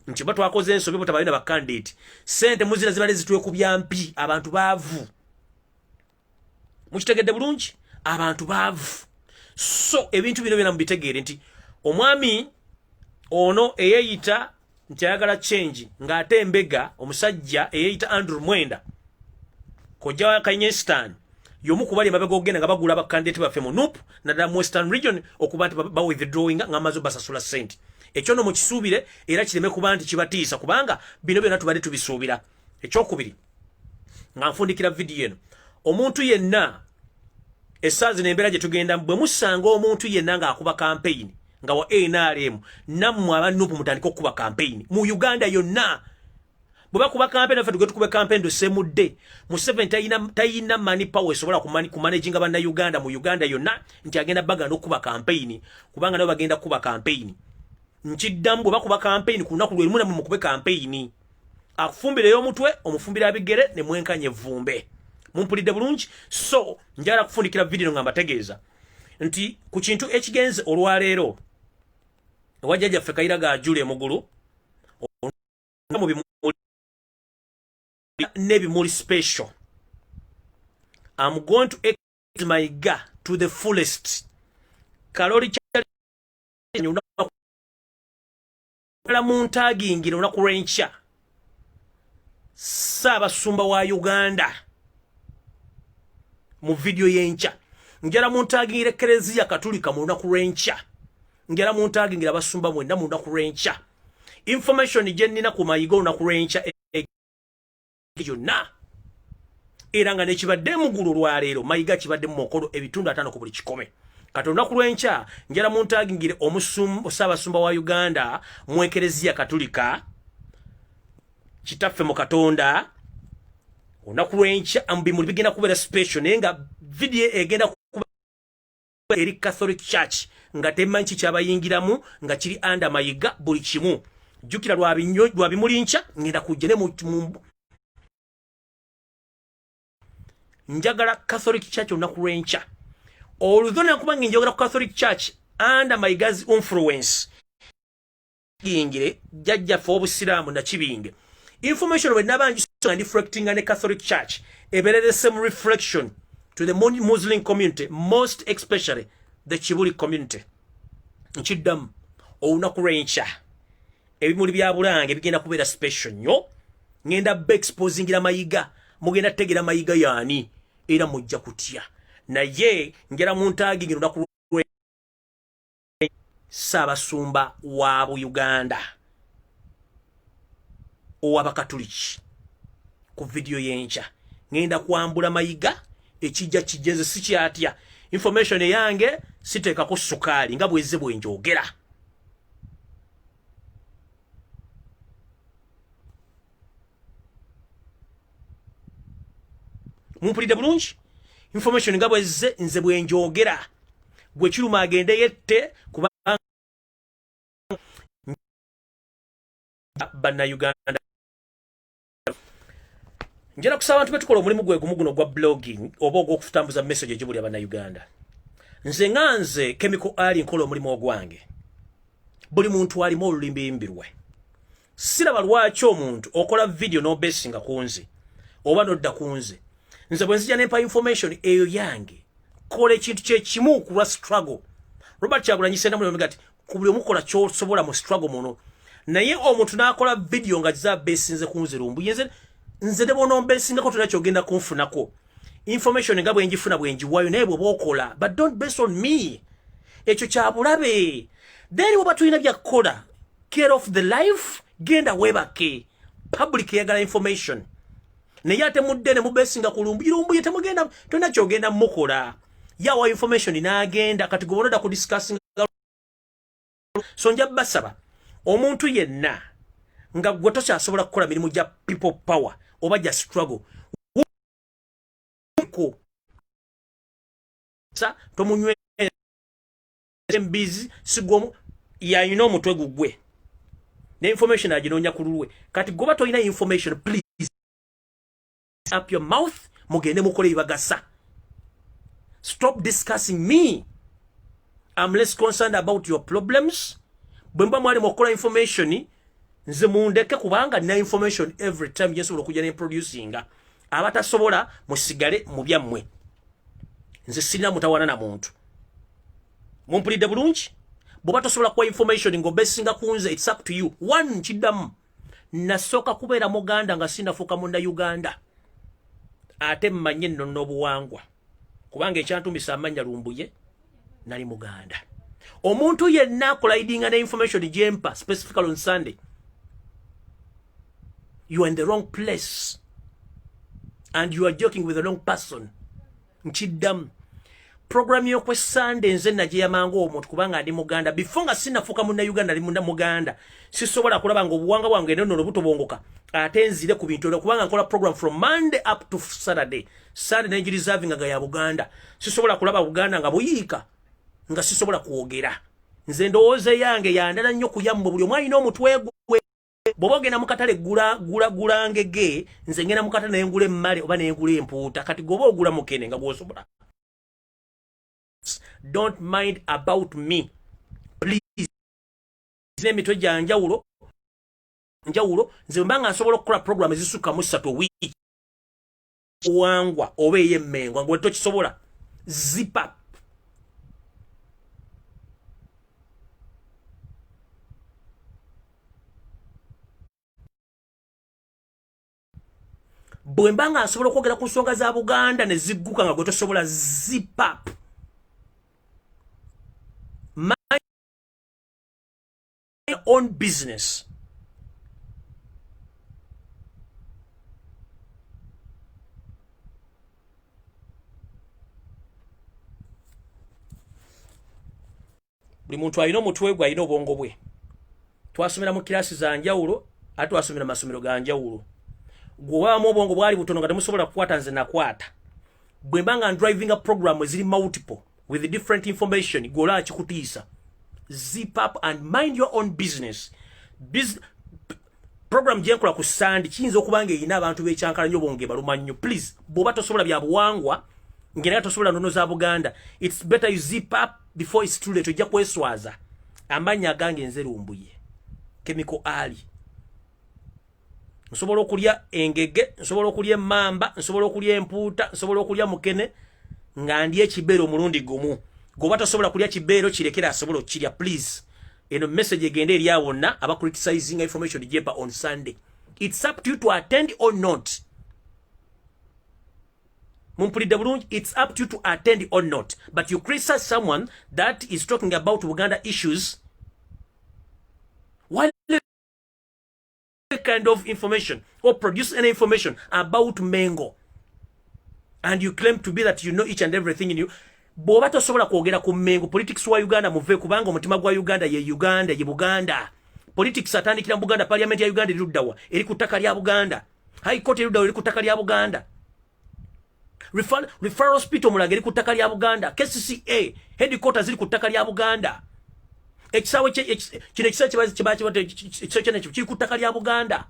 nti ba twakoze ensobi butabalina bakandidate sente muzira zibadde zitwekubya mpi abantu baavu mukitegedde bulungi abantu baavu so ebintu bino byonna mubitegeere nti omwami ono eyeyita nti ayagala change ng'ate embega omusajja eyeyita Andrew Mwenda kojja wa Kanyestan yomu kubali mabega ogenda nga bagula abakandidate baffe mu NUP naddala mu Western Region okuba nti ba withdrawing ng'amaze basasula sente ekyo no mukisuubire era kireme kuba nti kibatiisa kubanga bino byonna tubadde tubisuubira ekyokubiri nga nfundikira vidiyo eno omuntu yenna essaazi n'embeera gye tugenda bwe musanga omuntu yenna ng'akuba campaign nga wa NRM nammwe abanupu mutandika okuba campaign mu Uganda yonna bwe bakuba campaign affe tuge tukube campaign dosemudde Museveni tayina money power esobola kumanaginga banna Uganda mu Uganda yonna nti agenda baganda okuba campaign kubanga nabo bagenda kuba campaign nkiddamu bwe bakuba campaign ku lunaku lwe lumu namwe mukube campaign akufumbire y'omutwe omufumbire abigere ne mwenkanye vumbe mumpulidde bulungi so njala kufundikira video nga mbategeeza nti ku kintu ekigenze olwaleero wajjaja ffe Kayiraga ajule mugulu mu bimuli nebimuli special I'm going to exercise my ga to the fullest kalori la muntagingira una kurencha Ssaabasumba wa Uganda mu video yencha njala muntagingira Eklezia Katolika mu lunaku lw'enkya njala muntagingira abasumba mwenna mu lunaku lw'enkya information gye nnina ku mayiga olunaku lw'enkya yonna era nga nekibadde mugulu lwaleero mayiga kibadde mu mukolo ebitundu 5 ku buli kikome kati olunaku lw'enkya njala muntagingire Ssaabasumba wa Uganda mu Eklezia Katolika kitaffe mu Katonda olunaku lw'enkya ambimuli bigenda kubeera special naye nga video egenda kuba eri Catholic Church nga temanyi kikyabayingiramu nga kiri anda mayiga buli kimu jjukira lwabimuli nkya ngenda kujja ne mu njagala Catholic Church olunaku lw'enkya oludhona kubanga njagala ku Catholic Church anda mayiga's influence yingire jjajja fo obusiraamu na kibinge information we nabanji and reflecting on the Catholic Church the same reflection to the Muslim community, most especially the Chibuli community nchidam olunaku lw'enkya ebimuli bya Bulange bigenda kubeera special nnyo ngenda exposingira mayiga mugenda tegera mayiga yaani era mujja kutya naye ngera muntagingira olunaku Ssaabasumba wa Uganda ow'Abakatuliki ku video yenkya ngenda kwambula mayiga ekijja kijeze sikyatya information yange siteekako sukaali nga bwezze bwenjogera mumpulidde bulungi information nga bwezze nze bwenjogera gwe kiruma agende yette kuba Bannayuganda njala kusaba abantu betukola omulimu gwe gumu guno gwa blogging oba ogw'okutambuza message egibuli Abannayuganda nze nganze Chemical Ali nkola omulimu ogwange buli muntu alimu olulimbi lwe siraba lwaki omuntu okola video n'obesinga kunze oba nodda kunze nze bwe nzija nempa information eyo yange kola ekintu kyekimu ku lwa struggle Robert Kyagulanyi Ssentamu n'omugamba ati ku buli omukola ky'osobola mu struggle muno naye omuntu n'akola video nga kiza besinze kunze lumbu yenze nze debono besingako tunakyo genda kunfunako information nga bwenjifuna bwenjiwayo naye bwe bokola but don't base on me ekyo kyabulabe then oba tulina byakola care of the life genda webake public yagala information naye ate mudde ne mubesinga ku lumbu yetemugenda tunakyo genda mukola yawa information inaagenda kati gobonoda ku discussing so nja basaba omuntu yenna nga gwe tokyasobola kukola mirimu gya people power oba gya struggle ko sa tomunywe mbizi sigomu yayina omutwe gugwe ne information aginonya kululwe kati goba toyina information please up your mouth mugende mukole ibagasa. Stop discussing me. I'm less concerned about your problems. Bwemba mwali mukola information nze mundeke kubanga na information every time yesu okuja ne producing abatasobola musigale mu byammwe. Nze sina mutawana na muntu. Mumpulidde bulungi? Bwoba tosobola kwa information ngobesinga kunze, it's up to you. One chidamu nasoka kubeera muganda nga sinafuuka munna Uganda. Ate mmanye nno n'obuwangwa. Kubanga ekyantumisa amanya lumbuye nali muganda. Omuntu yenna akolidinga ne information jempa specifically on Sunday. You are in the wrong place. And you are joking with the wrong person. Nchidamu. Program yo kwe Sunday nze nagiya mangu omuntu kubanga ndi muganda before nga sinafuuka munna Uganda ali munna muganda sisobola kulaba ngo obuwanga bwange nno lubuto bongoka ate nzire ku bintu kubanga nkola program from Monday up to Saturday. Sunday ne reserving nga ya Buganda sisobola kulaba Buganda nga buyiika nga sisobola kuogera nze ndowooze yange yandala nnyo kuyammu buli omwali n'omutwe gwe bobogena mukatale gula ngege nze ngena mukatale ne ngule mmale oba ne ngule empuuta kati gobo ogula mukene nga gwosobola. Don't mind about me, please. Nze mitwe gya njawulo nze mbanga nsobola okukola program ezisuka mu 3 week wangwa oba ey'emmengo ngwe tokisobola zip up. Bwe mbanga nsobola okwogera ku nsonga za Buganda ne zigguka nga gwe tosobola zip up. Own business. Buli muntu alina omutwe gwe alina obwongo bwe. Twasomera mu kirasi za njawulo ate twasomera masomero ga njawulo. Gwowamu obwongo bwali butono nga temusobola kukwata nze nakwata. Bwe mbanga driving a program eziri multiple with different information gola kikutiisa. Zip up and mind your own business. Program jenkola ku Sunday kiyinza okubanga erina abantu b'ekyankala nnyo bonge baluma nnyo. Please bw'oba tosobola bya buwangwa ngera tosobola nnono za Buganda, it's better you zip up before it's too late. Ojja kweswaza amanya agange nze lumbuye chemical ali. Nsobola okulya engege, nsobola okulya emmamba, nsobola okulya empuuta, nsobola okulya mukene nga ndi ekibeero omulundi gumu. Goba tosobola kulya kibeero kirekera asobola okirya. Please eno message egende eri awonna aba criticizing information jepa on Sunday. It's up to you to attend or not. Mumpulidde bulungi, it's up to you to attend or not. But you criticize someone that is talking about Uganda issues. What kind of information or produce any information about Mengo and you claim to be that you know each and everything in you. Bwoba tosobola kwogera ku Mengo politics wa Uganda muve kubanga omutima gwa Uganda ye Uganda ye Buganda. Politics atandikira Buganda, parliament ya Uganda eruddawa eri ku ttaka lya Buganda, high court eruddawa eri ku ttaka lya Buganda, referral hospital Mulaga eri ku ttaka lya Buganda, KCCA headquarters ziri ku ttaka lya Buganda, ekisawe kino ekisawe kiri ku ttaka lya Buganda,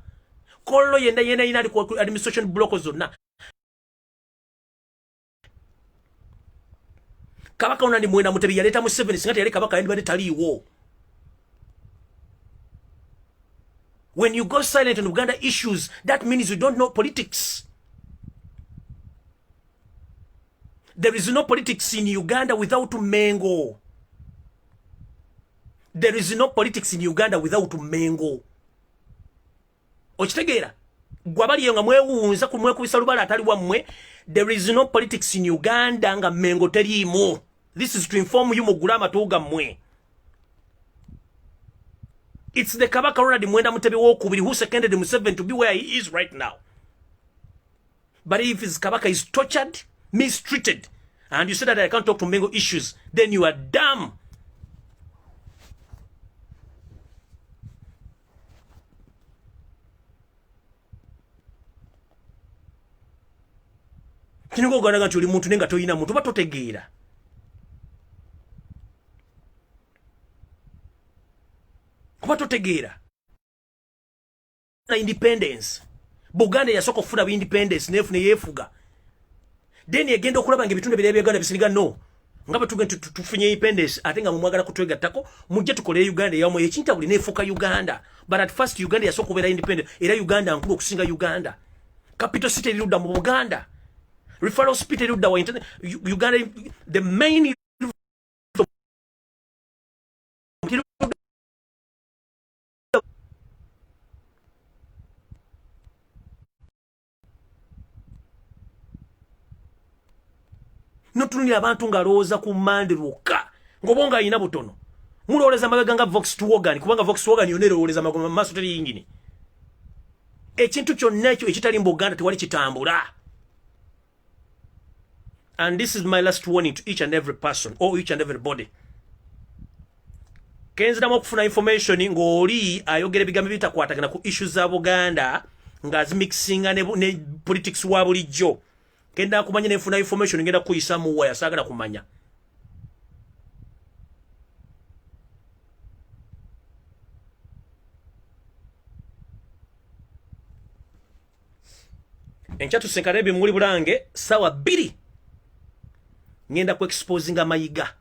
kollo yenna ina ku administration block zonna. Kabaka unandi mwena mutebi yaleta mu 7 singati yale kabaka yandi bade taliwo. When you go silent on Uganda issues, that means you don't know politics. There is no politics in Uganda without Mengo. There is no politics in Uganda without Mengo. Okitegeera? Gwabali nga mwewunza ku mwekubisa lubala atali wammwe. There is no politics in Uganda nga Mengo teriimu. This is to inform you mugulama tuga mwe. It's the Kabaka Ronald Mwenda Mutebi Wokubiri who seconded Museveni to be where he is right now. But if his Kabaka is tortured, mistreated, and you say that I can't talk to Mengo issues, then you are dumb. Kinoko ganaga chuli muntu nenga toyina muntu batotegeera. Kuba totegeera. independence Buganda yasoko kufuna independence nefune yefuga then yagenda okulaba ngebitunde bya Uganda bisiniga no ngaba tugende tufunye independence atenga mu mwagala kutwega tako mujje tukole Uganda yamu ekinta buli nefuka Uganda but at first Uganda yasoko kubera independent era Uganda nkulu okusinga Uganda capital city liruda mu Buganda referral hospital liruda wa Uganda the main notunira abantu ngalooza ku mande lwoka ngobonga ina butono muloleza mabega nga Volkswagen kubanga Volkswagen yoneroleza magoma maso teri yingine ekintu kyonna ekyo ekitali mu Buganda tewali kitambula. And this is my last warning to each and every person or each and everybody. Kenzira mu kufuna information ng'oli ayogera bigambo bitakwatagana ku issues za Buganda ngazimixinga ne politics wa bulijjo. Kenda kumanya nefuna information ngenda kuyisa mu waya sagala kumanya. Enchatu senkarebi muli bulange sawa 2 ngenda ku exposing amayiga.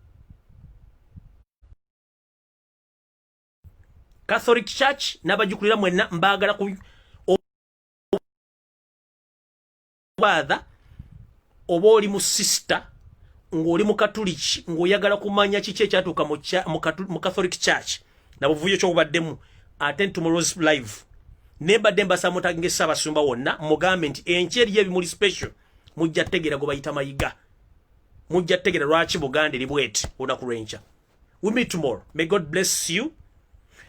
Catholic Church nabajukulira mwenna mbagala ku father oba oli mu sister ng'oli mu Catholic ng'oyagala kumanya kiki ekyatuuka mu Catholic Church nabuvuyo ky'obubaddemu attend tomorrow's live nebadde mbasa mutange Ssaabasumba wonna mugambe nti enkyeri y'ebimuli special mujja tegera go bayita mayiga mujja tegera lwaki Buganda eri bweti olunaku lw'enkya. We meet tomorrow. May God bless you.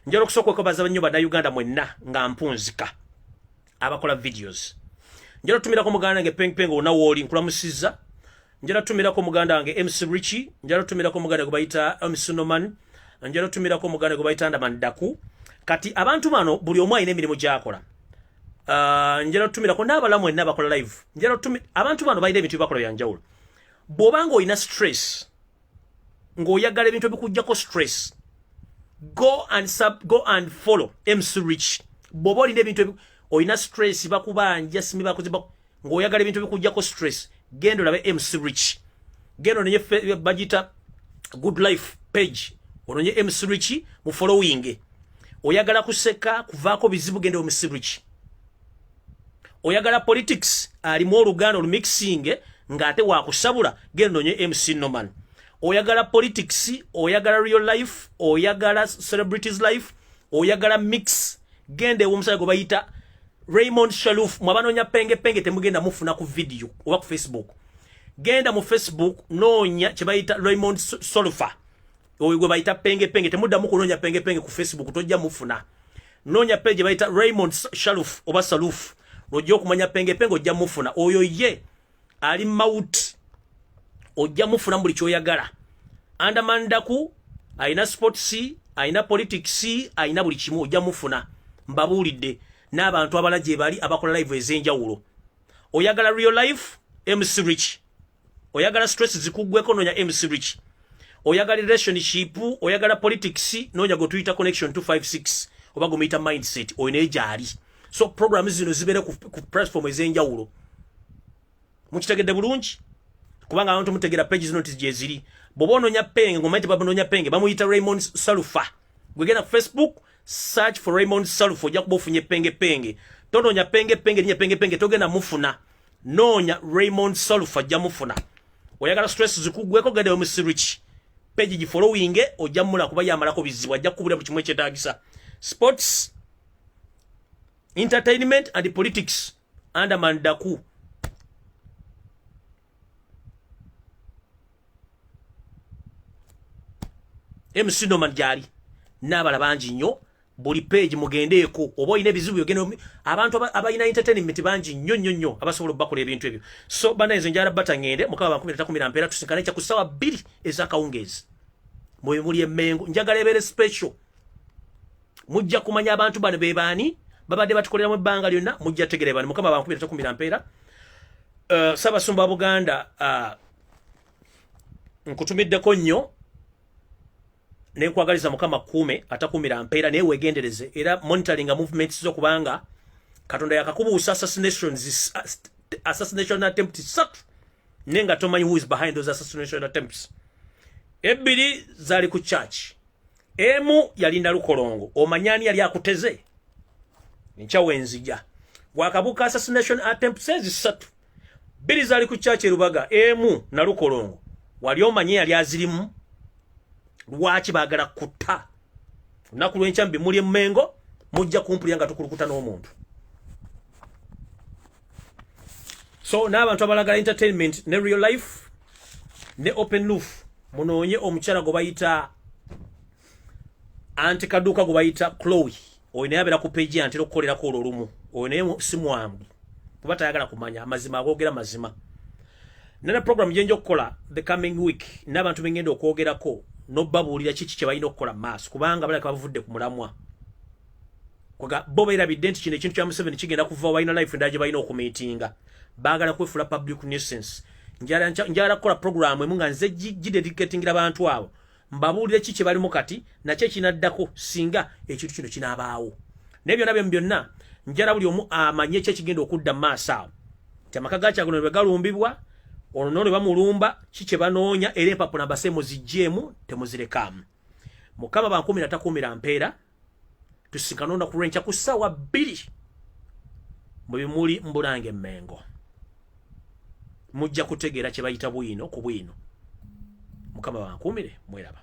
Njalo okusooka okwebaza bannyo bana Uganda mwenna nga mpunzika abakola videos. Njalo tumirako muganda wange peng ona woli nkulamusiza. Njalo tumirako muganda wange MC Richie, njalo tumirako muganda gubayita MC Noman, njalo tumirako muganda gubayita Ndaman Daku. Kati abantu bano buli omu ayina emirimu gyakola. Njalo tumirako n'abalamu enna bakola live. Njalo abantu bano bayina ebintu bakola byanjawulo. Bw'obanga oyina stress ng'oyagala ebintu ebikujjako stress, go and follow MC Rich. Bw'oba olina ebintu oyina stress bakubanja simi bakuziba ng'oyagala ebintu ebikujjako stress, genda olabe MC Rich. Genda ononye bagita Good Life page, ononye MC Rich mu following. Oyagala kuseka kuvaako bizibu, genda MC Rich. Oyagala politics alimu oluganda olumixing ng'ate wakusabula, genda ononye MC Noman. Oyagala politics, oyagala real life, oyagala celebrities life, oyagala mix, gende omusaya go bayita Raymond Shaluf. Mwabanonya penge temugenda mufuna ku video oba ku Facebook. Genda mu Facebook nonya kibayita Raymond Solufa. Oyo go bayita penge temudda mukunonya penge ku Facebook tojja mufuna. Nonya page bayita Raymond Shaluf oba Saluf. Ojja okumanya penge ojja mufuna. Oyo ye ali mouth ojja mufuna buli kyoyagala. Ndaman Daku aina sports, aina politics, aina buli kimu ojja mufuna. Mbabuulidde n'abantu abala gye bali abakola live ez'enjawulo. Oyagala real life, MC Rich. Oyagala stress zikuggweko nonya MC Rich. Oyagala relationship, oyagala politics, nonya go Twitter connection 256 oba go meter mindset oyina ejali. So programs zino zibere ku platform ez'enjawulo. Mukitegedde bulungi? Kubanga abantu mutegera pages notice gye ziri. Bobono nya penge ngomaite babo nonya penge bamuyita Raymond Salufa. Gwegena ku Facebook search for Raymond Salufa ojja kubofunye penge. Tono nya penge nya penge togenda mufuna. Nonya Raymond Salufa ojja mufuna. Oyagala stress zikugweko gade mu Rich. Page gi following ojja mula kuba yamalako bizibu ojja kubula mu kimwe kyetagisa. Sports, entertainment and politics Ndaman Daku. MC Noman jali n'abala bangi nnyo buli page mugendeeko oba oyina ebizibu yogenda abantu abayina entertainment bangi nnyo abasobola okubakola ebintu ebyo. So bana nze njala bata ngende mukaba 2010 mpera tusinkana kya kusawa 2 ezakawungezi mwe muli emengo njagala ebere special mujja kumanya abantu bano bebaani babadde batukolera mu banga lyonna mujja tegere bano mukaba 2010 mpera Ssaabasumba Buganda nkutumiddeko nnyo nenkwagaliza mukama kuume atakumira mpeera naye wegendereze era monitoring movements zo kubanga katonda yakakubuusa assassination attempt 3 nenga tomanyi who is behind those assassination attempts. Ebbiri zali ku church, emu yalinda Lukolongo, omanyani yali akuteze ncha wenzija wakabuka assassination attempts 3 bbiri zali ku church Rubaga, emu na Lukolongo wali omanyi yali azirimu lwaki bagala kutta naku lwenchambi muli Mengo mujja kumpulya nga tukulukuta n'omuntu. So n'abantu abalagala entertainment ne real life ne open roof munoonye omukyala gwe bayita anti kaduka gwe bayita Chloe oyo naye abeera ku page antera okukolerako olwo oyo naye si mwangu kuba tayagala kumanya amazima agoogera mazima. Nana program gye nja okukola the coming week n'abantu bengenda okwogerako n'obbabuulira kiki kye balina okukola maaso kubanga balaka bavudde ku mulamwa bo beerabidde nti kino ekintu kya Museveni kigenda kuva balina life endala gye balina okumiitinga baagala kwefula public nuisance. Njala kukola program emu nga nze gidedicatingira abantu abo mbabuulire kiki kye balimu kati nakyo kinaddako singa ekintu kino kinaabaawo n'ebyo nabyo byonna njala buli omu amanye kye kigenda okudda mu maaso awo nti amaka ga Kyagulanyi bwe galumbibwa ono n'olwe bamulumba kiki banoonya era empapula mbasemo zijjeemu temuzirekamu. Mukama bankumira takuumira mpeera tusinkana olunaku lw'enkya ku ssaawa 2 mu bimuli Mbulange Mengo mujja kutegeera kye bayita bwino ku bwino. Mukama bankumire mweraba.